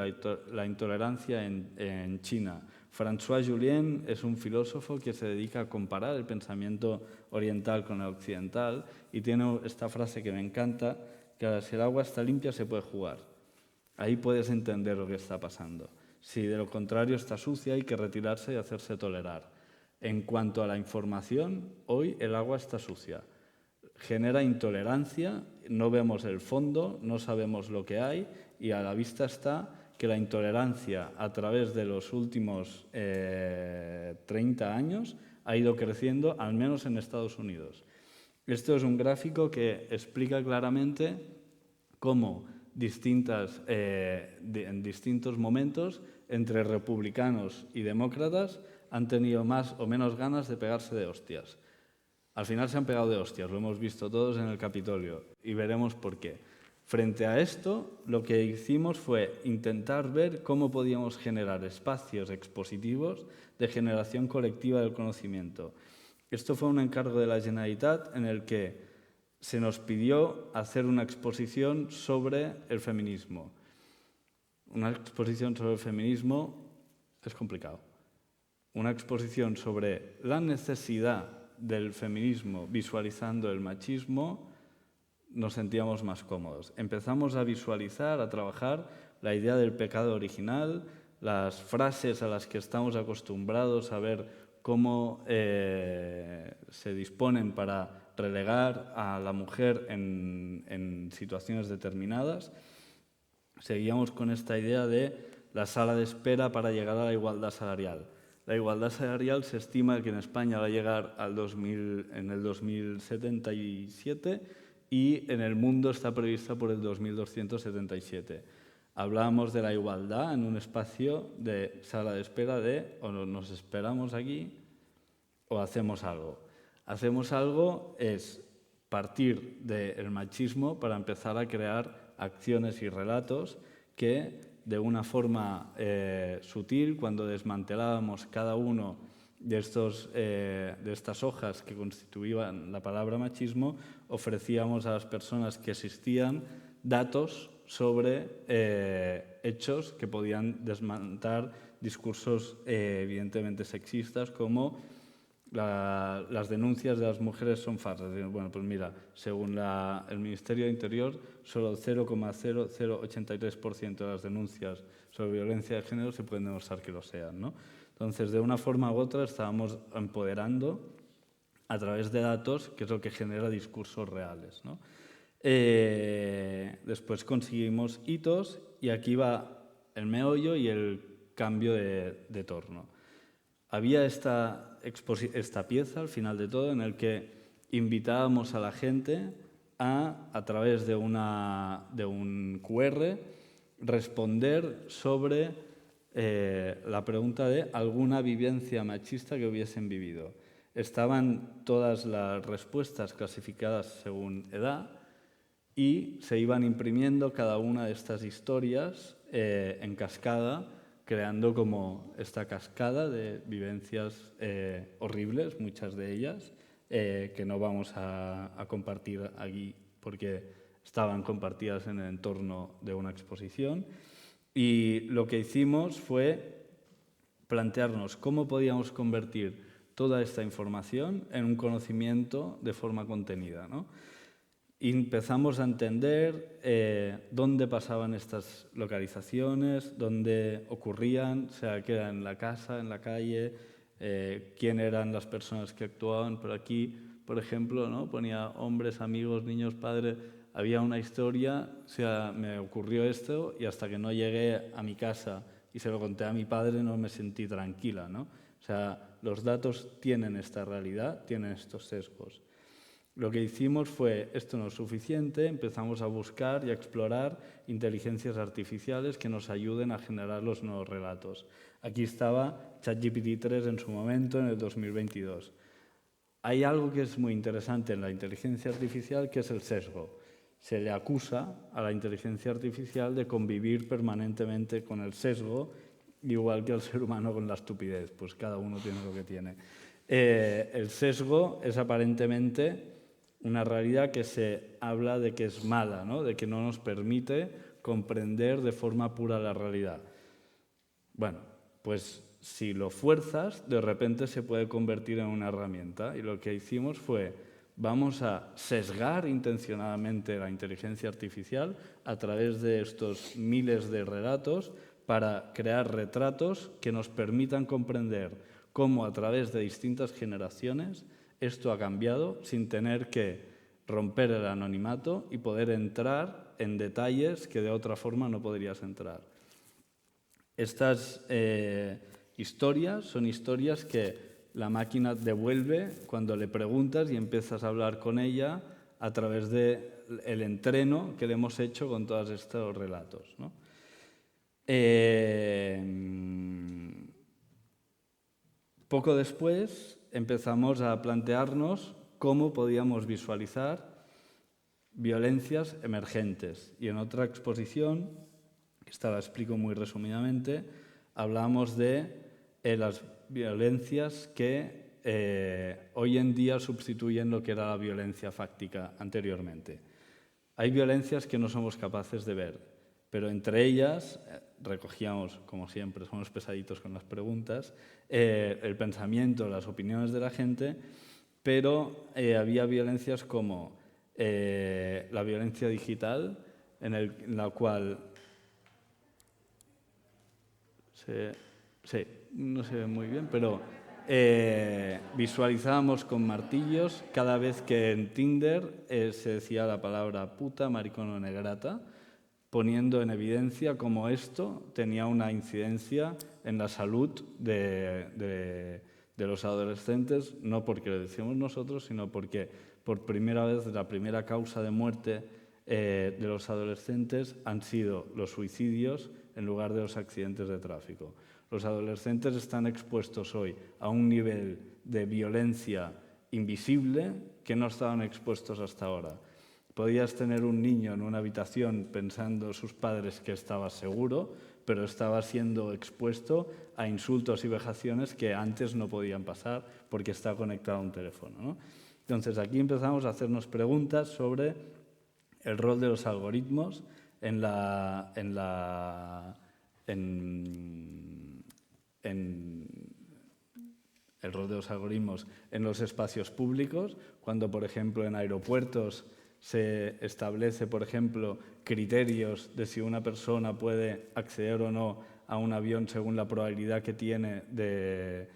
la intolerancia en China. François Julien es un filósofo que se dedica a comparar el pensamiento oriental con el occidental y tiene esta frase que me encanta, que si el agua está limpia se puede jugar. Ahí puedes entender lo que está pasando. Si de lo contrario está sucia hay que retirarse y hacerse tolerar. En cuanto a la información, hoy el agua está sucia. Genera intolerancia, no vemos el fondo, no sabemos lo que hay y a la vista está que la intolerancia a través de los últimos 30 años ha ido creciendo, al menos en Estados Unidos. Esto es un gráfico que explica claramente cómo en distintos momentos entre republicanos y demócratas han tenido más o menos ganas de pegarse de hostias. Al final se han pegado de hostias, lo hemos visto todos en el Capitolio y veremos por qué. Frente a esto, lo que hicimos fue intentar ver cómo podíamos generar espacios expositivos de generación colectiva del conocimiento. Esto fue un encargo de la Generalitat en el que se nos pidió hacer una exposición sobre el feminismo. Una exposición sobre el feminismo es complicado. Una exposición sobre la necesidad del feminismo visualizando el machismo, nos sentíamos más cómodos. Empezamos a visualizar, a trabajar la idea del pecado original, las frases a las que estamos acostumbrados a ver cómo se disponen para relegar a la mujer en situaciones determinadas. Seguíamos con esta idea de la sala de espera para llegar a la igualdad salarial. La igualdad salarial se estima que en España va a llegar en el 2077 y en el mundo está prevista por el 2277. Hablábamos de la igualdad en un espacio de sala de espera de o nos esperamos aquí o hacemos algo. Hacemos algo es partir del machismo para empezar a crear acciones y relatos que de una forma sutil, cuando desmantelábamos cada uno de estas hojas que constituían la palabra machismo, ofrecíamos a las personas que asistían datos sobre hechos que podían desmontar discursos evidentemente sexistas, como las denuncias de las mujeres son falsas. Bueno, pues mira, según el Ministerio de Interior, solo 0,0083% de las denuncias sobre violencia de género se pueden demostrar que lo sean, ¿no? Entonces, de una forma u otra, estábamos empoderando a través de datos, que es lo que genera discursos reales, ¿no? Después conseguimos hitos, y aquí va el meollo y el cambio de torno. Había esta pieza al final de todo en el que invitábamos a la gente a través de un QR, responder sobre la pregunta de alguna vivencia machista que hubiesen vivido. Estaban todas las respuestas clasificadas según edad y se iban imprimiendo cada una de estas historias en cascada, creando como esta cascada de vivencias horribles, muchas de ellas, que no vamos a compartir aquí porque estaban compartidas en el entorno de una exposición. Y lo que hicimos fue plantearnos cómo podíamos convertir toda esta información en un conocimiento de forma contenida, ¿no? Y empezamos a entender dónde pasaban estas localizaciones, dónde ocurrían, o sea, qué era en la casa, en la calle, quién eran las personas que actuaban. Por aquí, por ejemplo, ¿no? Ponía hombres, amigos, niños, padres. Había una historia, o sea, me ocurrió esto y hasta que no llegué a mi casa y se lo conté a mi padre no me sentí tranquila, ¿no? O sea, los datos tienen esta realidad, tienen estos sesgos. Lo que hicimos fue, esto no es suficiente, empezamos a buscar y a explorar inteligencias artificiales que nos ayuden a generar los nuevos relatos. Aquí estaba ChatGPT-3 en su momento, en el 2022. Hay algo que es muy interesante en la inteligencia artificial, que es el sesgo. Se le acusa a la inteligencia artificial de convivir permanentemente con el sesgo, igual que al ser humano con la estupidez, pues cada uno tiene lo que tiene. El sesgo es aparentemente una realidad que se habla de que es mala, ¿no? De que no nos permite comprender de forma pura la realidad. Bueno, pues si lo fuerzas, de repente se puede convertir en una herramienta. Y lo que hicimos fue, vamos a sesgar intencionadamente la inteligencia artificial a través de estos miles de relatos para crear retratos que nos permitan comprender cómo a través de distintas generaciones esto ha cambiado sin tener que romper el anonimato y poder entrar en detalles que de otra forma no podrías entrar. Estas historias son historias que la máquina devuelve cuando le preguntas y empiezas a hablar con ella a través del entreno que le hemos hecho con todos estos relatos, ¿no? Poco después empezamos a plantearnos cómo podíamos visualizar violencias emergentes. Y en otra exposición, que esta la explico muy resumidamente, hablamos de las violencias que hoy en día sustituyen lo que era la violencia fáctica anteriormente. Hay violencias que no somos capaces de ver, pero entre ellas recogíamos, como siempre, somos pesaditos con las preguntas, el pensamiento, las opiniones de la gente, pero había violencias como la violencia digital, en la cual no se ve muy bien, pero visualizábamos con martillos cada vez que en Tinder se decía la palabra puta, maricón o negrata, poniendo en evidencia cómo esto tenía una incidencia en la salud de los adolescentes, no porque lo decíamos nosotros, sino porque por primera vez la primera causa de muerte de los adolescentes han sido los suicidios en lugar de los accidentes de tráfico. Los adolescentes están expuestos hoy a un nivel de violencia invisible que no estaban expuestos hasta ahora. Podías tener un niño en una habitación pensando sus padres que estaba seguro, pero estaba siendo expuesto a insultos y vejaciones que antes no podían pasar porque está conectado a un teléfono, ¿no? Entonces, aquí empezamos a hacernos preguntas sobre el rol de los algoritmos en el rol de los algoritmos en los espacios públicos, cuando, por ejemplo, en aeropuertos se establece, por ejemplo, criterios de si una persona puede acceder o no a un avión según la probabilidad que tiene de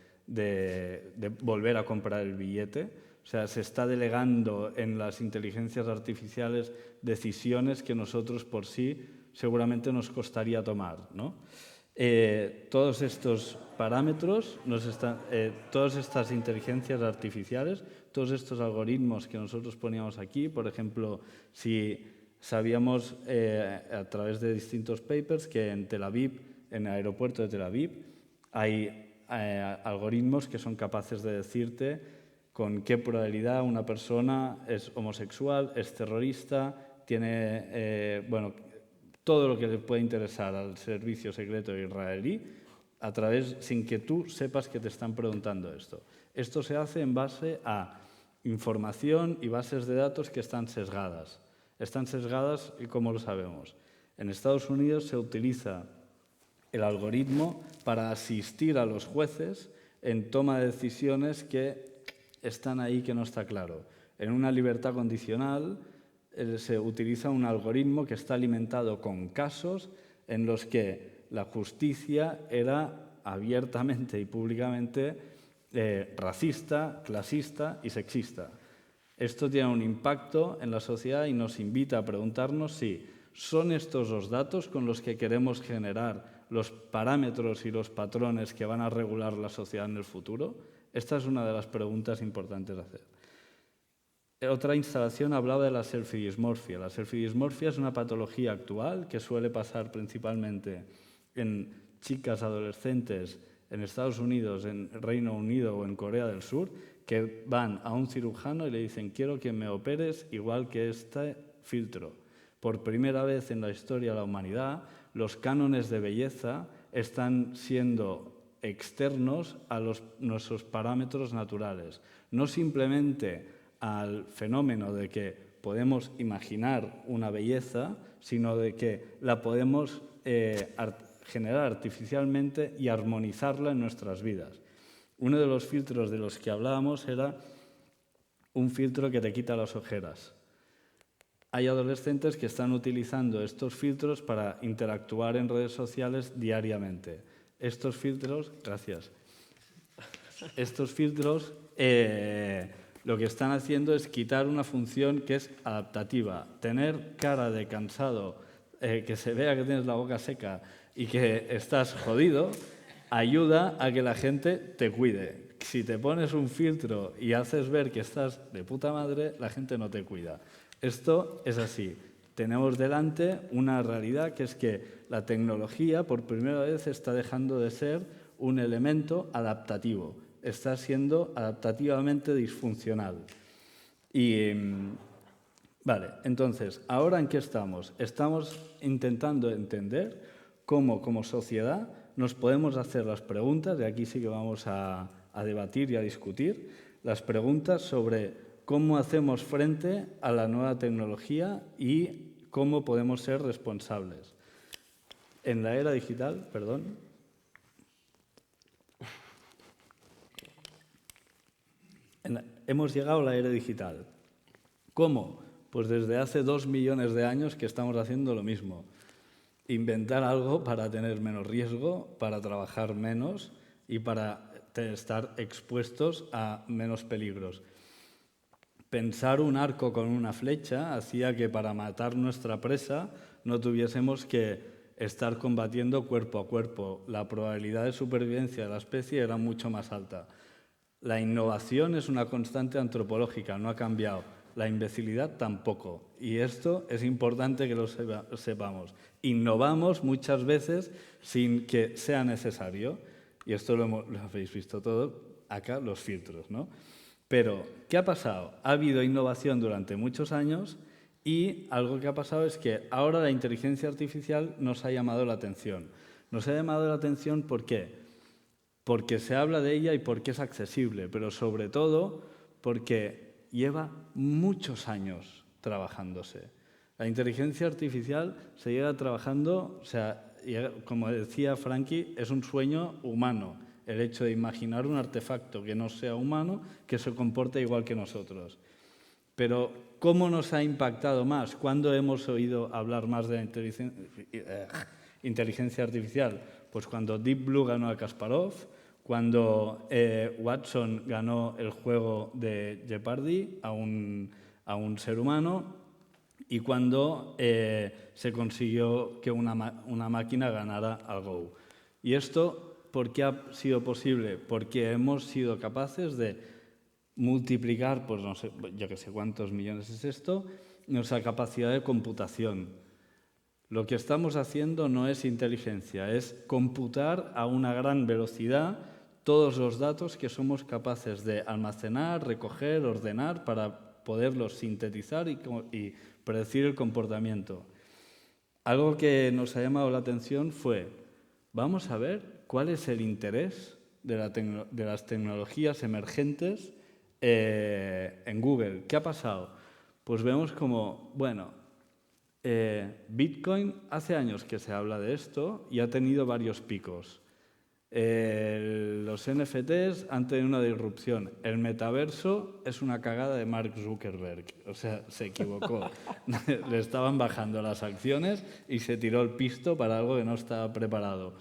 volver a comprar el billete. O sea, se está delegando en las inteligencias artificiales decisiones que nosotros por sí seguramente nos costaría tomar, ¿no? Todos estos parámetros, todas estas inteligencias artificiales, todos estos algoritmos que nosotros poníamos aquí, por ejemplo, si sabíamos a través de distintos papers que en Tel Aviv, en el aeropuerto de Tel Aviv, hay algoritmos que son capaces de decirte con qué probabilidad una persona es homosexual, es terrorista, tiene, todo lo que le puede interesar al servicio secreto israelí, sin que tú sepas que te están preguntando esto. Esto se hace en base a información y bases de datos que están sesgadas. Están sesgadas, ¿y cómo lo sabemos? En Estados Unidos se utiliza el algoritmo para asistir a los jueces en toma de decisiones que están ahí que no está claro. En una libertad condicional se utiliza un algoritmo que está alimentado con casos en los que la justicia era abiertamente y públicamente racista, clasista y sexista. Esto tiene un impacto en la sociedad y nos invita a preguntarnos si son estos los datos con los que queremos generar los parámetros y los patrones que van a regular la sociedad en el futuro. Esta es una de las preguntas importantes de hacer. Otra instalación hablaba de la selfidismorfia. La selfidismorfia es una patología actual que suele pasar principalmente en chicas adolescentes en Estados Unidos, en Reino Unido o en Corea del Sur, que van a un cirujano y le dicen quiero que me operes igual que este filtro. Por primera vez en la historia de la humanidad, los cánones de belleza están siendo externos a nuestros parámetros naturales. No simplemente al fenómeno de que podemos imaginar una belleza, sino de que la podemos generar artificialmente y armonizarla en nuestras vidas. Uno de los filtros de los que hablábamos era un filtro que te quita las ojeras. Hay adolescentes que están utilizando estos filtros para interactuar en redes sociales diariamente. Estos filtros, gracias. Estos filtros lo que están haciendo es quitar una función que es adaptativa. Tener cara de cansado, que se vea que tienes la boca seca y que estás jodido, ayuda a que la gente te cuide. Si te pones un filtro y haces ver que estás de puta madre, la gente no te cuida. Esto es así. Tenemos delante una realidad que es que la tecnología por primera vez está dejando de ser un elemento adaptativo. Está siendo adaptativamente disfuncional. Vale, entonces, ¿ahora en qué estamos? Estamos intentando entender cómo, como sociedad, nos podemos hacer las preguntas, y aquí sí que vamos a debatir y a discutir, las preguntas sobre cómo hacemos frente a la nueva tecnología y cómo podemos ser responsables. En la era digital, hemos llegado a la era digital. ¿Cómo? Pues desde hace 2 millones de años que estamos haciendo lo mismo. Inventar algo para tener menos riesgo, para trabajar menos y para estar expuestos a menos peligros. Pensar un arco con una flecha hacía que para matar nuestra presa no tuviésemos que estar combatiendo cuerpo a cuerpo. La probabilidad de supervivencia de la especie era mucho más alta. La innovación es una constante antropológica, no ha cambiado. La imbecilidad tampoco. Y esto es importante que lo sepamos. Innovamos muchas veces sin que sea necesario. Y esto lo habéis visto todo acá, los filtros, ¿no? Pero, ¿qué ha pasado? Ha habido innovación durante muchos años y algo que ha pasado es que ahora la inteligencia artificial nos ha llamado la atención. Nos ha llamado la atención, ¿por qué? Porque se habla de ella y porque es accesible, pero sobre todo porque lleva muchos años trabajándose. La inteligencia artificial se lleva trabajando, o sea, como decía Frankie, es un sueño humano, el hecho de imaginar un artefacto que no sea humano, que se comporte igual que nosotros. Pero, ¿cómo nos ha impactado más? ¿Cuándo hemos oído hablar más de la inteligencia artificial? Pues cuando Deep Blue ganó a Kasparov, cuando Watson ganó el juego de Jeopardy a un ser humano, y cuando se consiguió que una máquina ganara al Go. ¿Y esto por qué ha sido posible? Porque hemos sido capaces de multiplicar, pues no sé, yo que sé cuántos millones es esto, nuestra capacidad de computación. Lo que estamos haciendo no es inteligencia, es computar a una gran velocidad todos los datos que somos capaces de almacenar, recoger, ordenar para poderlos sintetizar y predecir el comportamiento. Algo que nos ha llamado la atención fue, vamos a ver cuál es el interés de las tecnologías emergentes en Google. ¿Qué ha pasado? Pues vemos como, bueno, Bitcoin, hace años que se habla de esto y ha tenido varios picos. Los NFTs han tenido una disrupción. El metaverso es una cagada de Mark Zuckerberg. O sea, se equivocó. Le estaban bajando las acciones y se tiró el pisto para algo que no estaba preparado.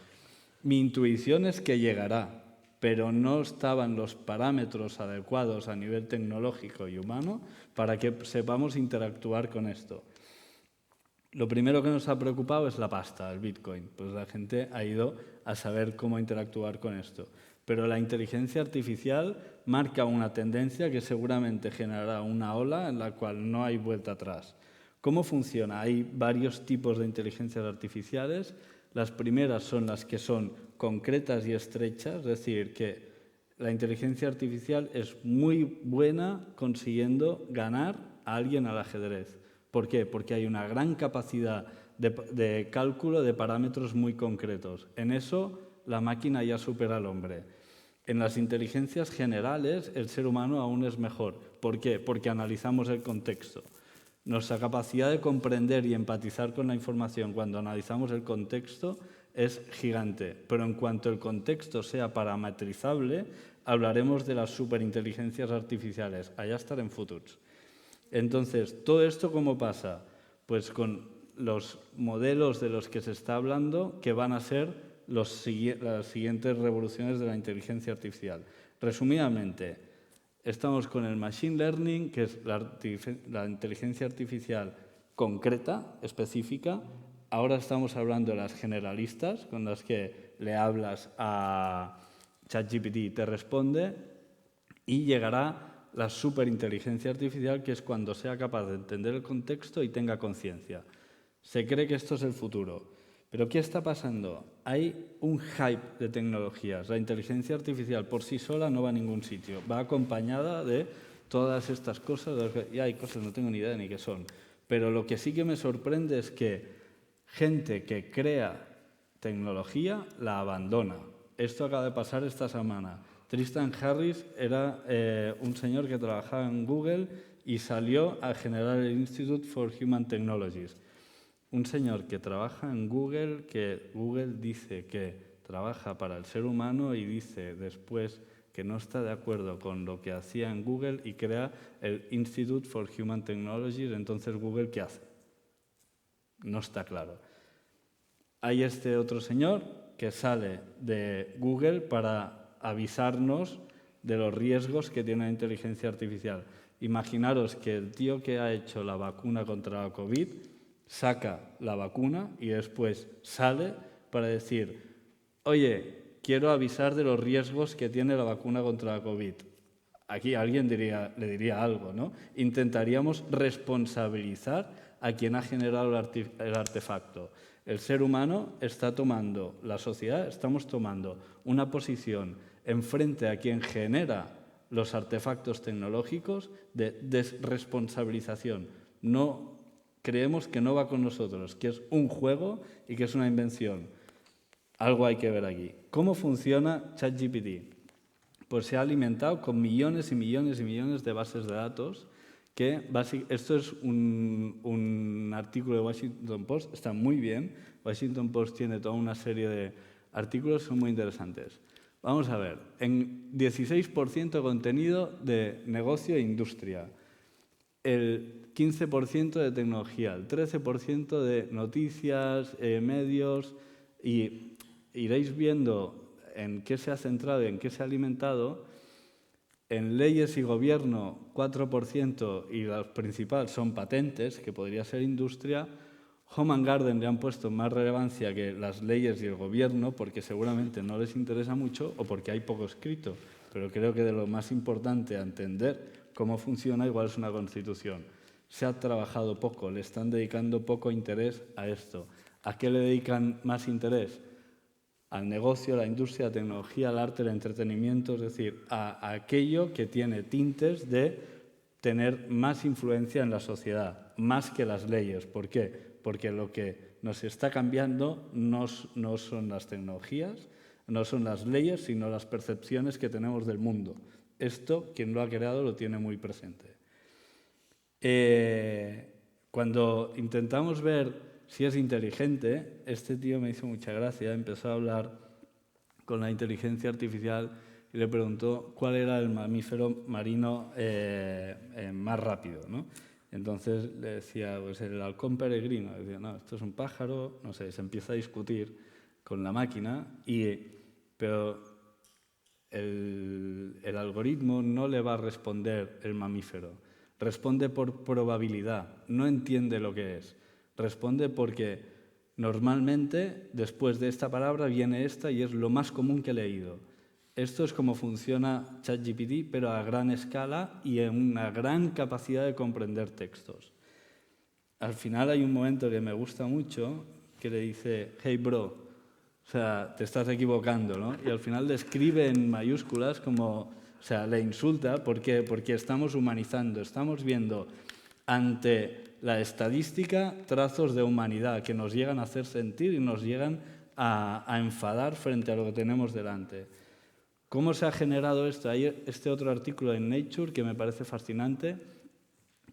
Mi intuición es que llegará, pero no estaban los parámetros adecuados a nivel tecnológico y humano para que sepamos interactuar con esto. Lo primero que nos ha preocupado es la pasta, el Bitcoin. Pues la gente ha ido a saber cómo interactuar con esto. Pero la inteligencia artificial marca una tendencia que seguramente generará una ola en la cual no hay vuelta atrás. ¿Cómo funciona? Hay varios tipos de inteligencias artificiales. Las primeras son las que son concretas y estrechas, es decir, que la inteligencia artificial es muy buena consiguiendo ganar a alguien al ajedrez. ¿Por qué? Porque hay una gran capacidad de cálculo de parámetros muy concretos. En eso la máquina ya supera al hombre. En las inteligencias generales el ser humano aún es mejor. ¿Por qué? Porque analizamos el contexto. Nuestra capacidad de comprender y empatizar con la información cuando analizamos el contexto es gigante, pero en cuanto el contexto sea parametrizable, hablaremos de las superinteligencias artificiales. Allá estaré en Futurs. Entonces, ¿todo esto cómo pasa? Pues con los modelos de los que se está hablando que van a ser las siguientes revoluciones de la inteligencia artificial. Resumidamente, estamos con el machine learning, que es la inteligencia artificial concreta, específica. Ahora estamos hablando de las generalistas, con las que le hablas a ChatGPT y te responde, y llegará la superinteligencia artificial, que es cuando sea capaz de entender el contexto y tenga conciencia. Se cree que esto es el futuro. Pero ¿qué está pasando? Hay un hype de tecnologías. La inteligencia artificial por sí sola no va a ningún sitio. Va acompañada de todas estas cosas, y hay cosas que no tengo ni idea ni qué son. Pero lo que sí que me sorprende es que gente que crea tecnología la abandona. Esto acaba de pasar esta semana. Tristan Harris era un señor que trabajaba en Google y salió a generar el Institute for Human Technologies. Un señor que trabaja en Google, que Google dice que trabaja para el ser humano y dice después que no está de acuerdo con lo que hacía en Google y crea el Institute for Human Technologies. Entonces, ¿Google qué hace? No está claro. Hay este otro señor que sale de Google para avisarnos de los riesgos que tiene la inteligencia artificial. Imaginaros que el tío que ha hecho la vacuna contra la COVID saca la vacuna y después sale para decir, oye, quiero avisar de los riesgos que tiene la vacuna contra la COVID. Aquí alguien le diría algo, ¿no? Intentaríamos responsabilizar a quien ha generado el artefacto. El ser humano está tomando, la sociedad estamos tomando una posición enfrente a quien genera los artefactos tecnológicos de desresponsabilización. Creemos que no va con nosotros, que es un juego y que es una invención. algo hay que ver aquí. ¿Cómo funciona ChatGPT? Pues se ha alimentado con millones y millones y millones de bases de datos que esto es un artículo de Washington Post, está muy bien. Washington Post tiene toda una serie de artículos, son muy interesantes. Vamos a ver, en 16% contenido de negocio e industria, el 15% de tecnología, el 13% de noticias, medios, y iréis viendo en qué se ha centrado y en qué se ha alimentado. En leyes y gobierno, 4%, y las principales son patentes, que podría ser industria. Home and Garden le han puesto más relevancia que las leyes y el gobierno, porque seguramente no les interesa mucho o porque hay poco escrito. Pero creo que de lo más importante a entender cómo funciona igual es una constitución. Se ha trabajado poco, le están dedicando poco interés a esto. ¿A qué le dedican más interés? Al negocio, a la industria, a la tecnología, al arte, al entretenimiento, es decir, a aquello que tiene tintes de tener más influencia en la sociedad, más que las leyes. ¿Por qué? Porque lo que nos está cambiando no son las tecnologías, no son las leyes, sino las percepciones que tenemos del mundo. Esto, quien lo ha creado, lo tiene muy presente. Cuando intentamos ver si es inteligente, este tío me hizo mucha gracia, empezó a hablar con la inteligencia artificial y le preguntó cuál era el mamífero marino más rápido, ¿no? Entonces le decía, pues el halcón peregrino. Le decía, no, esto es un pájaro, no sé, se empieza a discutir con la máquina, pero el algoritmo no le va a responder el mamífero, responde por probabilidad, no entiende lo que es. Responde porque normalmente después de esta palabra viene esta y es lo más común que he leído. Esto es como funciona ChatGPT, pero a gran escala y en una gran capacidad de comprender textos. Al final hay un momento que me gusta mucho que le dice, hey bro, o sea, te estás equivocando, ¿no? Y al final le escribe en mayúsculas como, o sea, le insulta porque estamos humanizando, estamos viendo ante la estadística trazos de humanidad que nos llegan a hacer sentir y nos llegan a enfadar frente a lo que tenemos delante. ¿Cómo se ha generado esto? Hay este otro artículo en Nature que me parece fascinante,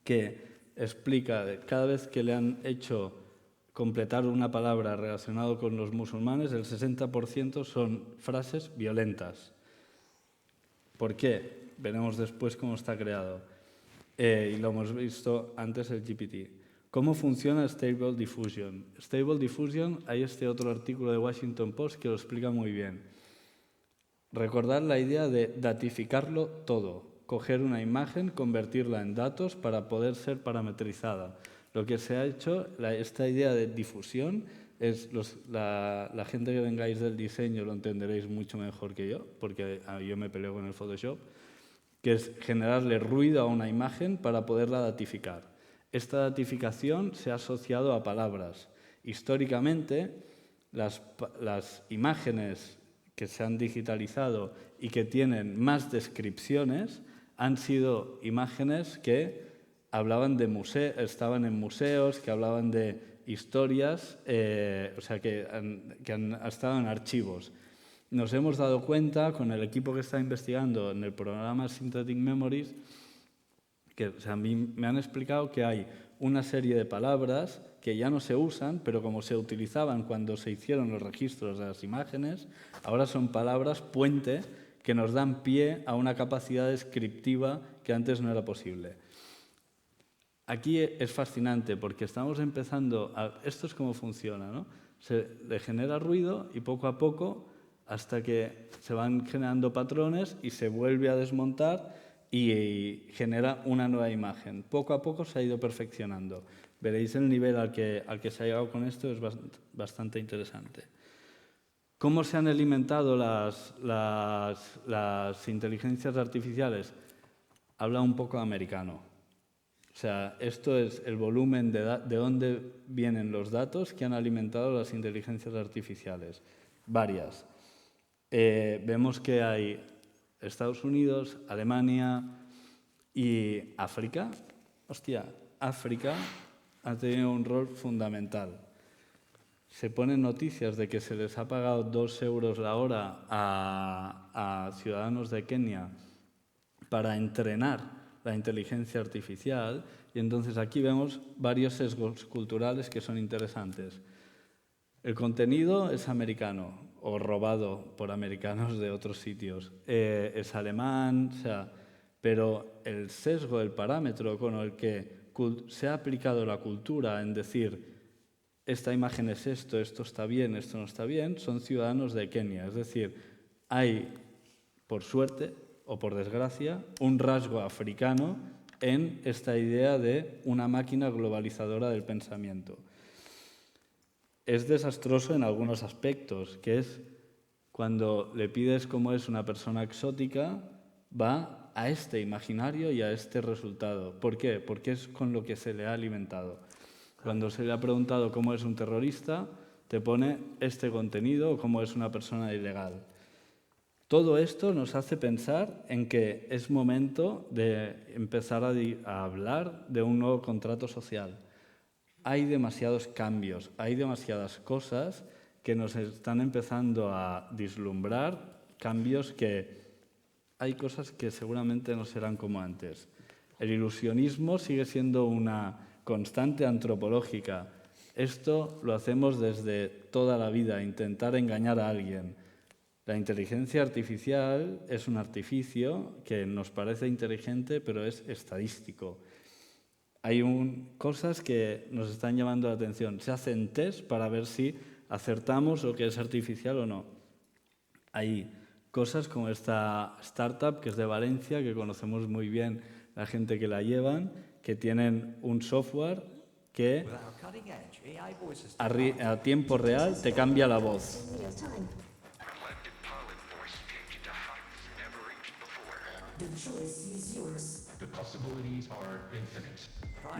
que explica cada vez que le han hecho completar una palabra relacionada con los musulmanes, el 60% son frases violentas. ¿Por qué? Veremos después cómo está creado. Y lo hemos visto antes el GPT. ¿Cómo funciona Stable Diffusion? Stable Diffusion, hay este otro artículo de Washington Post que lo explica muy bien. Recordar la idea de datificarlo todo, coger una imagen, convertirla en datos para poder ser parametrizada. Lo que se ha hecho, esta idea de difusión, es la gente que vengáis del diseño lo entenderéis mucho mejor que yo, porque yo me peleo con el Photoshop, que es generarle ruido a una imagen para poderla datificar. Esta datificación se ha asociado a palabras. Históricamente, las imágenes que se han digitalizado y que tienen más descripciones han sido imágenes que hablaban de estaban en museos, que hablaban de historias, o sea, que han estado en archivos. Nos hemos dado cuenta, con el equipo que está investigando en el programa Synthetic Memories, que o sea, a mí me han explicado que hay una serie de palabras que ya no se usan, pero como se utilizaban cuando se hicieron los registros de las imágenes, ahora son palabras puente que nos dan pie a una capacidad descriptiva que antes no era posible. Aquí es fascinante porque estamos empezando esto es cómo funciona, ¿no? Se le genera ruido y poco a poco, hasta que se van generando patrones y se vuelve a desmontar y genera una nueva imagen. Poco a poco se ha ido perfeccionando. Veréis el nivel al que se ha llegado con esto, es bastante interesante. ¿Cómo se han alimentado las inteligencias artificiales? Habla un poco americano. O sea, esto es el volumen de dónde vienen los datos que han alimentado las inteligencias artificiales. Varias. Vemos que hay Estados Unidos, Alemania y África. Hostia, África ha tenido un rol fundamental. se ponen noticias de que se les ha pagado 2 euros la hora a ciudadanos de Kenia para entrenar la inteligencia artificial, y entonces aquí vemos varios sesgos culturales que son interesantes. El contenido es americano o robado por americanos de otros sitios, es alemán, o sea, pero el sesgo, el parámetro con el que se ha aplicado la cultura en decir esta imagen es esto está bien, esto no está bien, son ciudadanos de Kenia. Es decir, hay, por suerte o por desgracia, un rasgo africano en esta idea de una máquina globalizadora del pensamiento. Es desastroso en algunos aspectos, que es cuando le pides cómo es una persona exótica, va a este imaginario y a este resultado. ¿Por qué? Porque es con lo que se le ha alimentado. Cuando se le ha preguntado cómo es un terrorista, te pone este contenido o cómo es una persona ilegal. Todo esto nos hace pensar en que es momento de empezar a hablar de un nuevo contrato social. Hay demasiados cambios, hay demasiadas cosas que nos están empezando a vislumbrar, cambios que hay cosas que seguramente no serán como antes. El ilusionismo sigue siendo una constante antropológica. Esto lo hacemos desde toda la vida, intentar engañar a alguien. La inteligencia artificial es un artificio que nos parece inteligente, pero es estadístico. Hay cosas que nos están llamando la atención. Se hacen test para ver si acertamos lo que es artificial o no. Hay cosas como esta startup que es de Valencia, que conocemos muy bien la gente que la llevan, que tienen un software que a tiempo real te cambia la voz.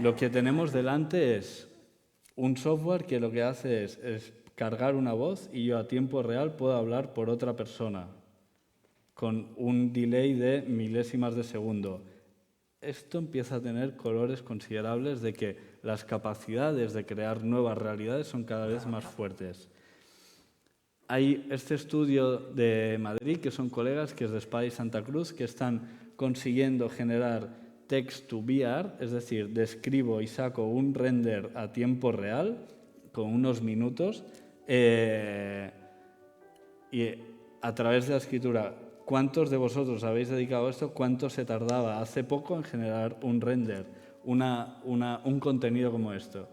Lo que tenemos delante es un software que lo que hace es cargar una voz y yo a tiempo real puedo hablar por otra persona con un delay de milésimas de segundo. Esto empieza a tener colores considerables de que las capacidades de crear nuevas realidades son cada vez más fuertes. Hay este estudio de Madrid, que son colegas, que es de SPA y Santa Cruz, que están consiguiendo generar text to VR, es decir, describo y saco un render a tiempo real, con unos minutos, y a través de la escritura. ¿Cuántos de vosotros habéis dedicado a esto? ¿Cuánto se tardaba hace poco en generar un render, un contenido como esto?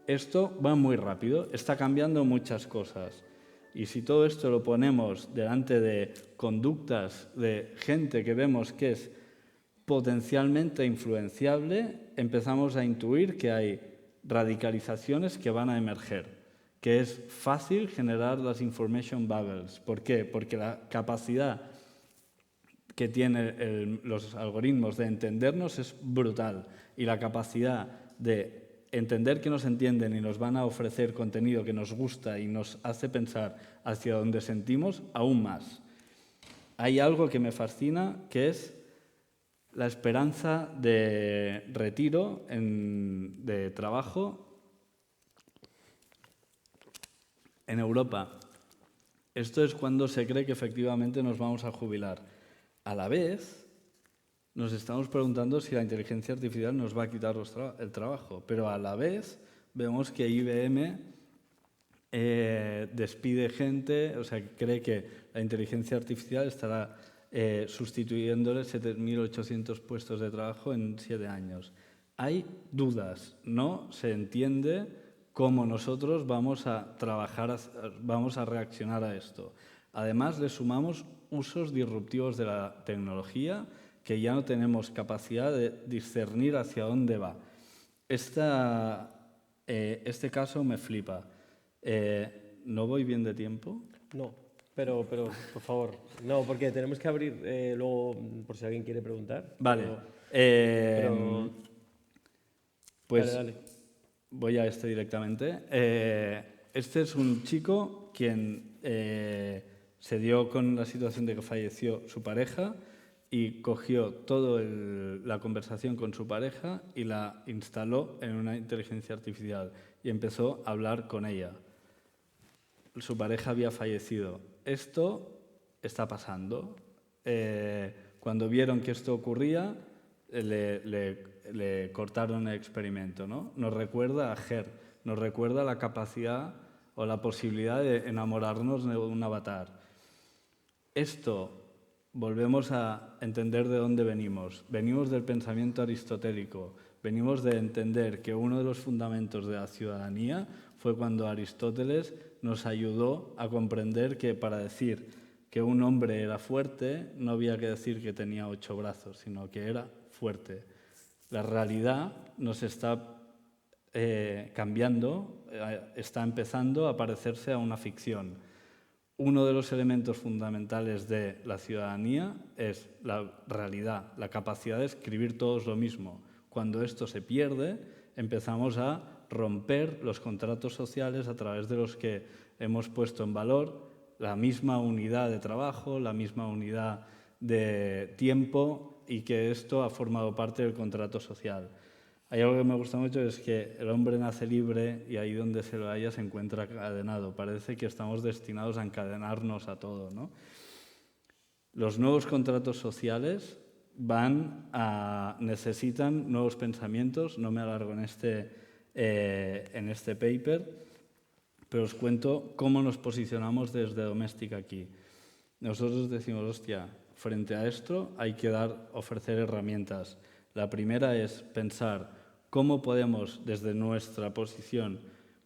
Esto va muy rápido, está cambiando muchas cosas. Y si todo esto lo ponemos delante de conductas de gente que vemos que es potencialmente influenciable, empezamos a intuir que hay radicalizaciones que van a emerger, que es fácil generar las information bubbles. ¿Por qué? Porque la capacidad que tienen los algoritmos de entendernos es brutal, y la capacidad de entender que nos entienden y nos van a ofrecer contenido que nos gusta y nos hace pensar hacia donde sentimos, aún más. Hay algo que me fascina, que es la esperanza de retiro de trabajo en Europa. Esto es cuando se cree que efectivamente nos vamos a jubilar. A la vez, nos estamos preguntando si la inteligencia artificial nos va a quitar el trabajo, pero a la vez vemos que IBM despide gente, o sea, cree que la inteligencia artificial estará sustituyéndole 7.800 puestos de trabajo en 7 años. Hay dudas, no se entiende cómo nosotros vamos a trabajar, vamos a reaccionar a esto. Además, le sumamos usos disruptivos de la tecnología que ya no tenemos capacidad de discernir hacia dónde va. Este caso me flipa. ¿No voy bien de tiempo? No, pero por favor, no, porque tenemos que abrir luego, por si alguien quiere preguntar. Vale. Pues dale. Voy a este directamente. Este es un chico quien se dio con la situación de que falleció su pareja y cogió toda la conversación con su pareja y la instaló en una inteligencia artificial y empezó a hablar con ella. su pareja había fallecido. Esto está pasando. Cuando vieron que esto ocurría, le cortaron el experimento, ¿no? Nos recuerda a Her, nos recuerda la capacidad o la posibilidad de enamorarnos de un avatar. Esto, volvemos a entender de dónde venimos. Venimos del pensamiento aristotélico. Venimos de entender que uno de los fundamentos de la ciudadanía fue cuando Aristóteles nos ayudó a comprender que para decir que un hombre era fuerte no había que decir que tenía 8 brazos, sino que era fuerte. La realidad nos está cambiando, está empezando a parecerse a una ficción. Uno de los elementos fundamentales de la ciudadanía es la realidad, la capacidad de escribir todos lo mismo. Cuando esto se pierde, empezamos a romper los contratos sociales a través de los que hemos puesto en valor la misma unidad de trabajo, la misma unidad de tiempo, y que esto ha formado parte del contrato social. Hay algo que me gusta mucho, es que el hombre nace libre y ahí donde se lo halla se encuentra encadenado. Parece que estamos destinados a encadenarnos a todo, ¿no? Los nuevos contratos sociales necesitan nuevos pensamientos. No me alargo en este paper, pero os cuento cómo nos posicionamos desde Domestic aquí. Nosotros decimos, hostia, frente a esto hay que ofrecer herramientas. La primera es pensar cómo podemos, desde nuestra posición,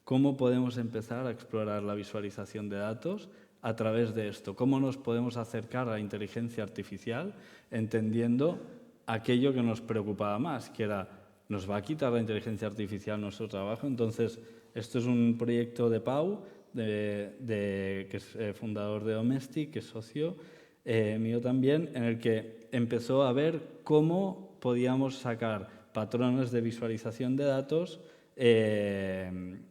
cómo podemos empezar a explorar la visualización de datos a través de esto. Cómo nos podemos acercar a la inteligencia artificial entendiendo aquello que nos preocupaba más, que era, ¿nos va a quitar la inteligencia artificial nuestro trabajo? Entonces, esto es un proyecto de Pau, que es fundador de Domestic, que es socio mío también, en el que empezó a ver cómo podíamos sacar patrones de visualización de datos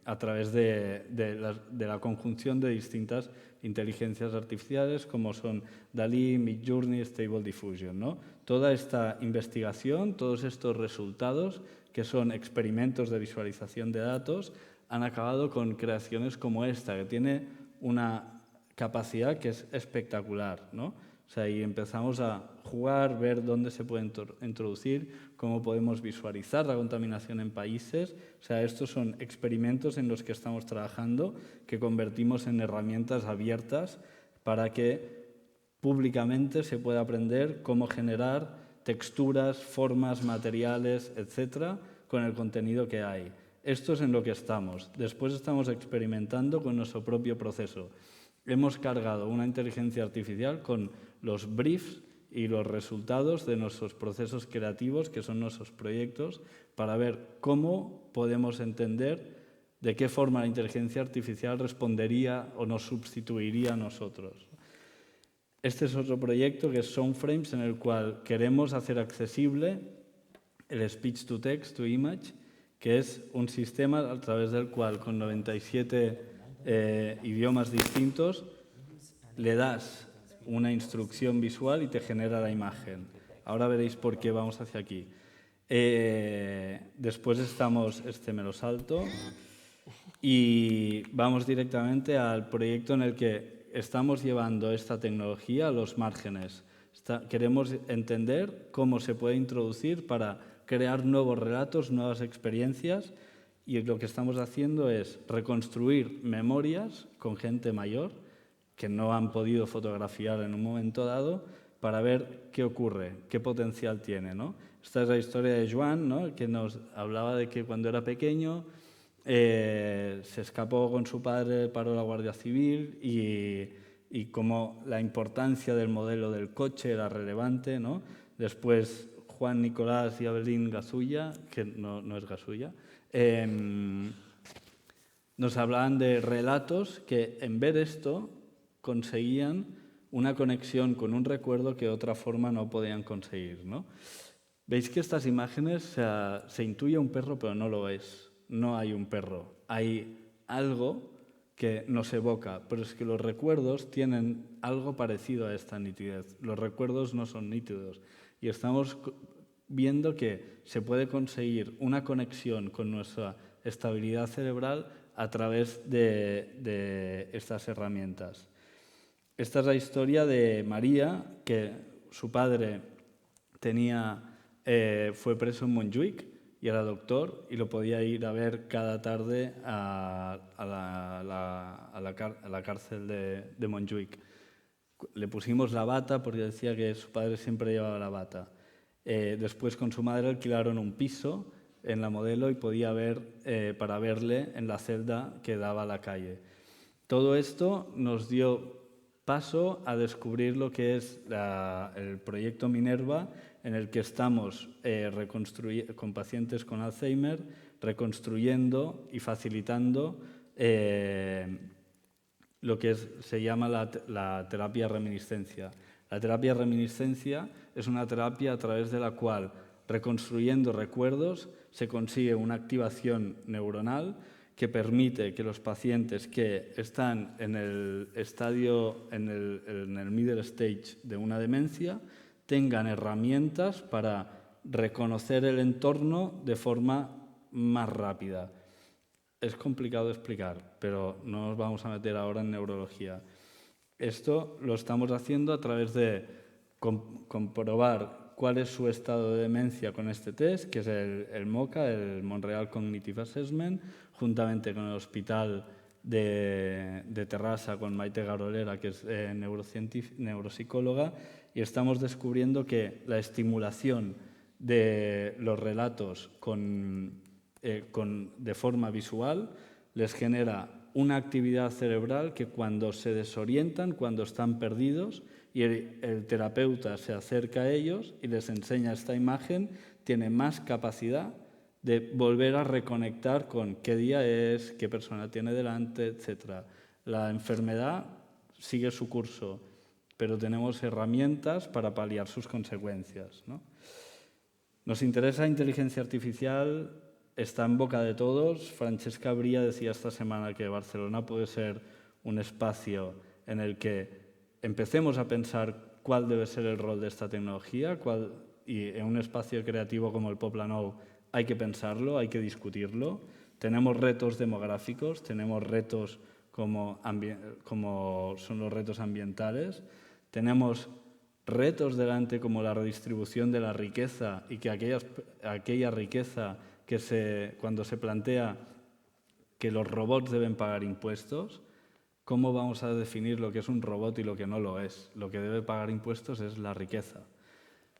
a través de la conjunción de distintas inteligencias artificiales como son DALL-E, Midjourney, Stable Diffusion, ¿no? Toda esta investigación, todos estos resultados, que son experimentos de visualización de datos, han acabado con creaciones como esta, que tiene una capacidad que es espectacular, ¿no? O sea, y empezamos a jugar, ver dónde se puede introducir, cómo podemos visualizar la contaminación en países. O sea, estos son experimentos en los que estamos trabajando, que convertimos en herramientas abiertas para que públicamente se pueda aprender cómo generar texturas, formas, materiales, etcétera, con el contenido que hay. Esto es en lo que estamos. Después estamos experimentando con nuestro propio proceso. Hemos cargado una inteligencia artificial con los briefs y los resultados de nuestros procesos creativos, que son nuestros proyectos, para ver cómo podemos entender de qué forma la inteligencia artificial respondería o nos sustituiría a nosotros. Este es otro proyecto que es Soundframes, en el cual queremos hacer accesible el speech to text to image, que es un sistema a través del cual con 97 idiomas distintos le das una instrucción visual y te genera la imagen. Ahora veréis por qué vamos hacia aquí. Después estamos, me lo salto, y vamos directamente al proyecto en el que estamos llevando esta tecnología a los márgenes. Queremos entender cómo se puede introducir para crear nuevos relatos, nuevas experiencias, y lo que estamos haciendo es reconstruir memorias con gente mayor que no han podido fotografiar en un momento dado para ver qué ocurre, qué potencial tiene, ¿no? Esta es la historia de Joan, ¿no? Que nos hablaba de que cuando era pequeño se escapó con su padre, paró la Guardia Civil y como la importancia del modelo del coche era relevante, ¿no? Después Juan Nicolás y Abelín Gasulla, que no es Gasulla, nos hablaban de relatos que en ver esto conseguían una conexión con un recuerdo que de otra forma no podían conseguir, ¿no? Veis que estas imágenes se intuye un perro, pero no lo es. No hay un perro. Hay algo que nos evoca, pero es que los recuerdos tienen algo parecido a esta nitidez. Los recuerdos no son nítidos. Y estamos viendo que se puede conseguir una conexión con nuestra estabilidad cerebral a través de estas herramientas. Esta es la historia de María, que su padre fue preso en Montjuïc y era doctor y lo podía ir a ver cada tarde a la cárcel de Montjuïc. Le pusimos la bata porque decía que su padre siempre llevaba la bata. Después con su madre alquilaron un piso en la Modelo y podía ver para verle en la celda que daba a la calle. Todo esto nos dio paso a descubrir lo que es el proyecto Minerva, en el que estamos con pacientes con Alzheimer, reconstruyendo y facilitando lo que se llama la terapia reminiscencia. La terapia reminiscencia es una terapia a través de la cual, reconstruyendo recuerdos, se consigue una activación neuronal que permite que los pacientes que están en el middle stage de una demencia tengan herramientas para reconocer el entorno de forma más rápida. Es complicado de explicar, pero no nos vamos a meter ahora en neurología. Esto lo estamos haciendo a través de comprobar cuál es su estado de demencia con este test, que es el MoCA, el Montreal Cognitive Assessment, juntamente con el Hospital de Terrassa, con Maite Garolera, que es neuropsicóloga, y estamos descubriendo que la estimulación de los relatos de forma visual les genera una actividad cerebral que cuando se desorientan, cuando están perdidos, y el terapeuta se acerca a ellos y les enseña esta imagen, tiene más capacidad de volver a reconectar con qué día es, qué persona tiene delante, etc. La enfermedad sigue su curso, pero tenemos herramientas para paliar sus consecuencias, ¿no? Nos interesa inteligencia artificial, está en boca de todos. Francesca Bria decía esta semana que Barcelona puede ser un espacio en el que empecemos a pensar cuál debe ser el rol de esta tecnología, y en un espacio creativo como el Poblenou hay que pensarlo, hay que discutirlo. Tenemos retos demográficos, tenemos retos como son los retos ambientales, tenemos retos delante como la redistribución de la riqueza y que aquella riqueza cuando se plantea que los robots deben pagar impuestos, ¿cómo vamos a definir lo que es un robot y lo que no lo es? Lo que debe pagar impuestos es la riqueza.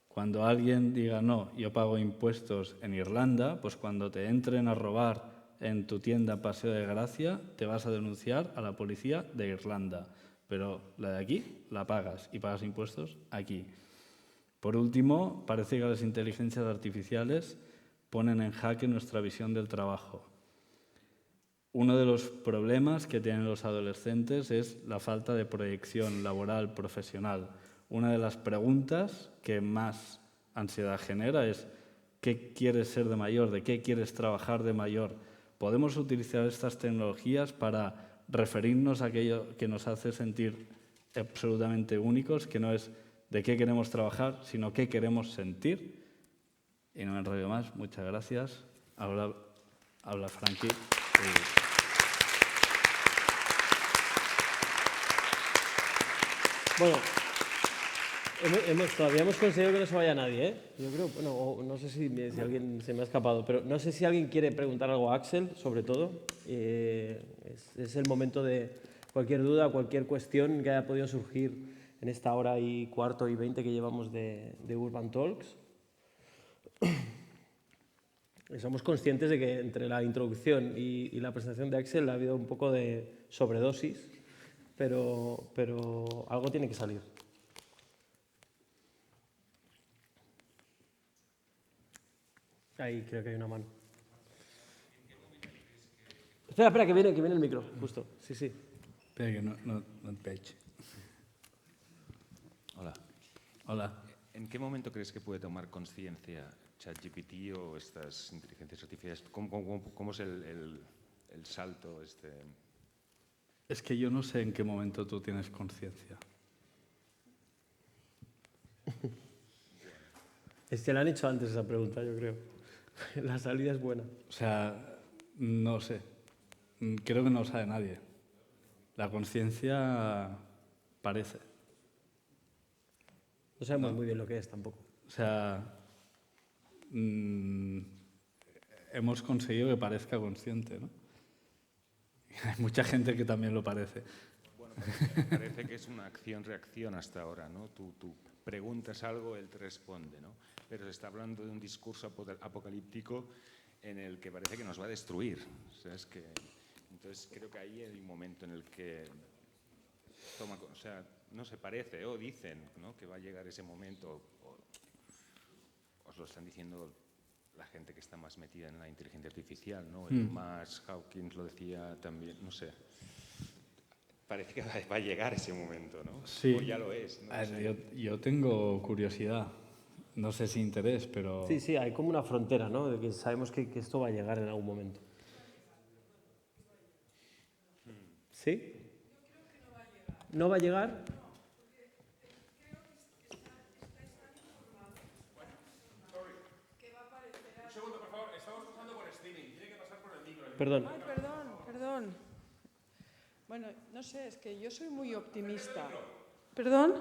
Cuando alguien diga, no, yo pago impuestos en Irlanda, pues cuando te entren a robar en tu tienda Paseo de Gracia, te vas a denunciar a la policía de Irlanda. Pero la de aquí la pagas y pagas impuestos aquí. Por último, parece que las inteligencias artificiales ponen en jaque nuestra visión del trabajo. Uno de los problemas que tienen los adolescentes es la falta de proyección laboral profesional. Una de las preguntas que más ansiedad genera es ¿qué quieres ser de mayor? ¿De qué quieres trabajar de mayor? Podemos utilizar estas tecnologías para referirnos a aquello que nos hace sentir absolutamente únicos, que no es de qué queremos trabajar, sino qué queremos sentir. Y no me enrollo más. Muchas gracias. Ahora habla Frankie. Bueno, todavía hemos conseguido que no se vaya nadie, ¿eh? Yo creo, bueno, no sé si alguien se me ha escapado, pero no sé si alguien quiere preguntar algo a Axel, sobre todo. Es el momento de cualquier duda, cualquier cuestión que haya podido surgir en esta hora y cuarto y 20 que llevamos de Urban Talks. Somos conscientes de que entre la introducción y la presentación de Axel ha habido un poco de sobredosis, pero algo tiene que salir. Ahí creo que hay una mano. Espera, que viene el micro, justo. Sí. Espera que no et veig. Hola. ¿En qué momento crees que puede tomar conciencia ChatGPT o estas inteligencias artificiales? ¿Cómo es el salto? Es que yo no sé en qué momento tú tienes conciencia. Se le han hecho antes esa pregunta, yo creo. La salida es buena. O sea, no sé. creo que no lo sabe nadie. La conciencia parece. No sabemos muy bien lo que es tampoco. O sea, hemos conseguido que parezca consciente, ¿no? Hay mucha gente que también lo parece. Bueno, parece que es una acción-reacción hasta ahora, ¿no? Tú preguntas algo, él te responde, ¿no? Pero se está hablando de un discurso apocalíptico en el que parece que nos va a destruir. ¿Sabes? Entonces creo que ahí hay un momento en el que o sea, no se parece, o dicen, ¿no?, que va a llegar ese momento, os lo están diciendo la gente que está más metida en la inteligencia artificial, ¿no? Más Hawkins lo decía también, no sé. Parece que va a llegar ese momento, ¿no? Sí. O ya lo es. No sé. Yo tengo curiosidad, no sé si interés, pero... Sí, hay como una frontera, ¿no? De que sabemos que esto va a llegar en algún momento. ¿Sí? ¿No va a llegar? Perdón. Ay, perdón. Bueno, no sé, es que yo soy muy optimista. ¿Perdón?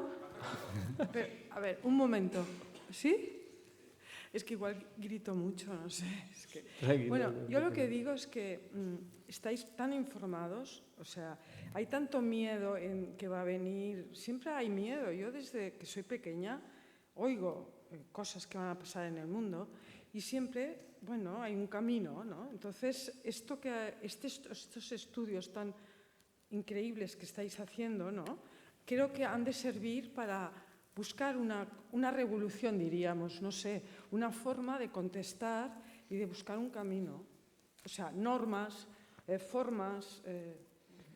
A ver, un momento. ¿Sí? Es que igual grito mucho, no sé. Bueno, yo lo que digo es que estáis tan informados, o sea, hay tanto miedo en que va a venir, siempre hay miedo. Yo desde que soy pequeña oigo cosas que van a pasar en el mundo y siempre, bueno, hay un camino, ¿no? Entonces, estos estudios tan increíbles que estáis haciendo, ¿no?, creo que han de servir para buscar una revolución, diríamos, no sé, una forma de contestar y de buscar un camino. O sea, normas, formas,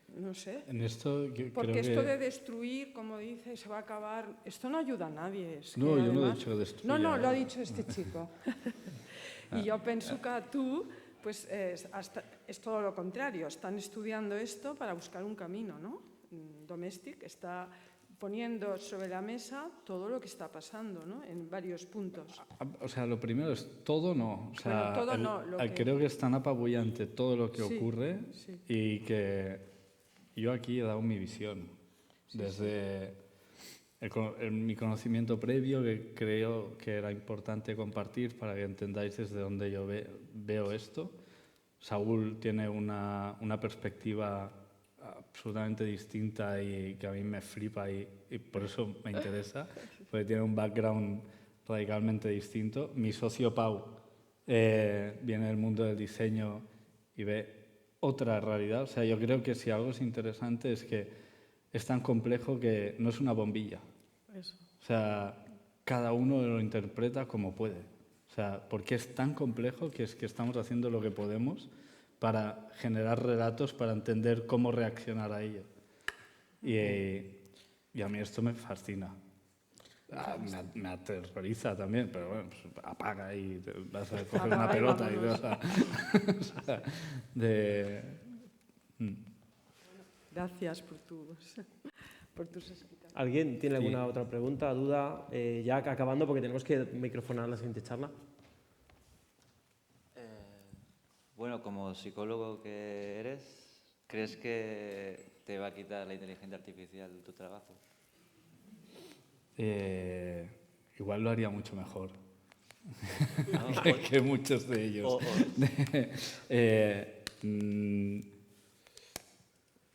no sé. En esto Porque creo esto que... de destruir, como dice, se va a acabar, esto no ayuda a nadie. Es No, que yo no he además... dicho que destruya. No, lo ha dicho este chico. Y yo pienso que tú, pues es todo lo contrario. Están estudiando esto para buscar un camino, ¿no? Domestic está poniendo sobre la mesa todo lo que está pasando, ¿no?, en varios puntos. O sea, lo primero es todo no. O sea, Bueno, todo no, creo que es tan apabullante todo lo que Sí, ocurre sí. y que yo aquí he dado mi visión. Desde mi conocimiento previo, que creo que era importante compartir para que entendáis desde dónde yo veo esto. Saúl tiene una perspectiva absolutamente distinta y que a mí me flipa y por eso me interesa, porque tiene un background radicalmente distinto. Mi socio Pau viene del mundo del diseño y ve otra realidad. O sea, yo creo que si algo es interesante es que es tan complejo que no es una bombilla. Eso. O sea, cada uno lo interpreta como puede. O sea, porque es tan complejo que es que estamos haciendo lo que podemos para generar relatos, para entender cómo reaccionar a ello. Y a mí esto me fascina. Me aterroriza también, pero bueno, pues apaga y te vas a coger una pelota y te vas a... o sea, Gracias por tus explicaciones. ¿Alguien tiene alguna otra pregunta, duda? Ya acabando, porque tenemos que microfonar la siguiente charla. Bueno, como psicólogo que eres, ¿crees que te va a quitar la inteligencia artificial tu trabajo? Igual lo haría mucho mejor No, que muchos de ellos.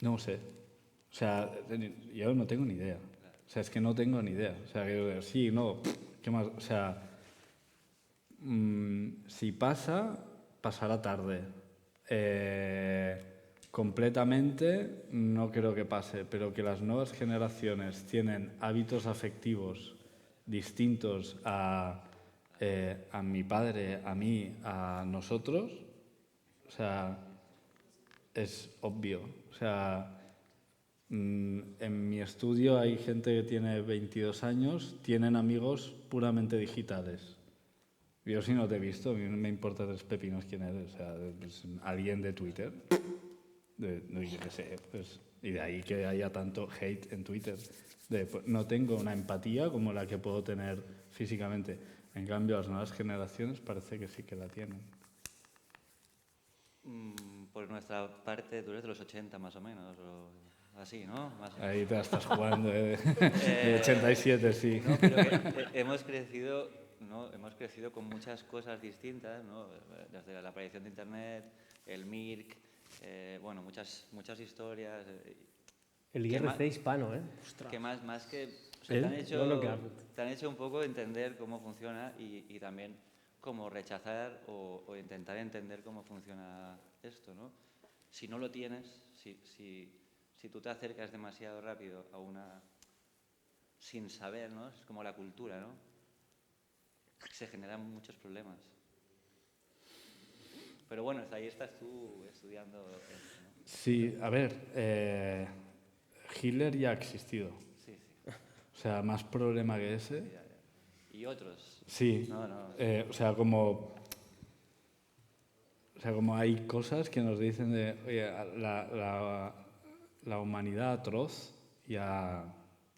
No sé. O sea, yo no tengo ni idea. O sea, es que no tengo ni idea. O sea, que sí, no, ¿qué más? O sea, si pasa, pasará tarde. Completamente no creo que pase, pero que las nuevas generaciones tienen hábitos afectivos distintos a mi padre, a mí, a nosotros, o sea, es obvio. O sea, en mi estudio hay gente que tiene 22 años, tienen amigos puramente digitales. Yo si no te he visto, a mí no me importa tres pepinos quién eres, o sea, pues, alguien de Twitter, yo qué sé, pues, y de ahí que haya tanto hate en Twitter. Pues, no tengo una empatía como la que puedo tener físicamente. En cambio, las nuevas generaciones parece que sí que la tienen. Por nuestra parte, tú eres de los 80 más o menos, o así, ¿no? Más o menos. Ahí te la estás jugando, ¿eh? De 87, sí. No, pero hemos crecido, ¿no? Hemos crecido con muchas cosas distintas, ¿no? Desde la aparición de Internet, el MIRC, bueno, muchas historias. El IRC hispano, ¿eh? Ostras. Que más que... O sea, te han hecho un poco entender cómo funciona y también cómo rechazar o intentar entender cómo funciona esto, ¿no? Si no lo tienes, si tú te acercas demasiado rápido a una... sin saber, ¿no? Es como la cultura, ¿no? Se generan muchos problemas. Pero bueno, ahí estás tú estudiando esto, ¿no? Sí, a ver, Hitler ya ha existido. Sí. O sea, más problema que ese. Ya. Y otros. Sí. No. O sea, como hay cosas que nos dicen de, oye, la humanidad atroz ya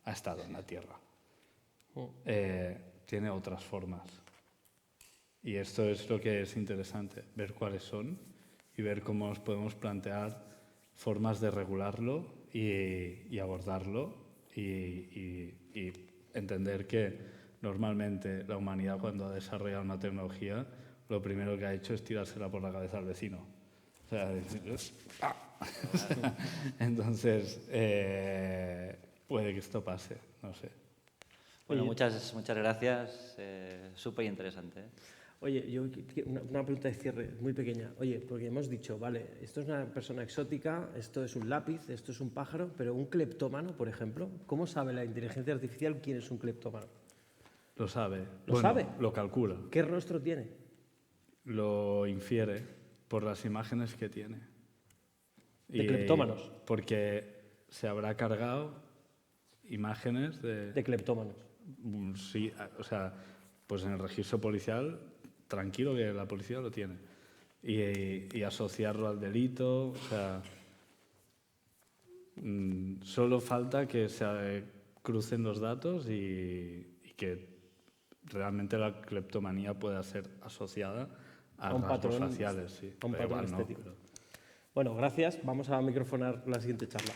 ha estado en la Tierra. Tiene otras formas. Y esto es lo que es interesante, ver cuáles son y ver cómo nos podemos plantear formas de regularlo y abordarlo y entender que normalmente la humanidad, cuando ha desarrollado una tecnología, lo primero que ha hecho es tirársela por la cabeza al vecino. O sea, entonces, puede que esto pase, no sé. Bueno, muchas gracias. Súper interesante. Oye, una pregunta de cierre muy pequeña. Oye, porque hemos dicho, vale, esto es una persona exótica, esto es un lápiz, esto es un pájaro, pero un cleptómano, por ejemplo, ¿cómo sabe la inteligencia artificial quién es un cleptómano? Lo sabe. ¿Lo sabe? Lo calcula. ¿Qué rostro tiene? Lo infiere por las imágenes que tiene. ¿De cleptómanos? Porque se habrá cargado imágenes De cleptómanos. Sí, o sea, pues en el registro policial, tranquilo que la policía lo tiene. Y asociarlo al delito, o sea, solo falta que se crucen los datos y que realmente la cleptomanía pueda ser asociada a un rasgos patrón, faciales. Sí. a un Pero patrón igual no, estético. Bueno, gracias. Vamos a microfonar la siguiente charla.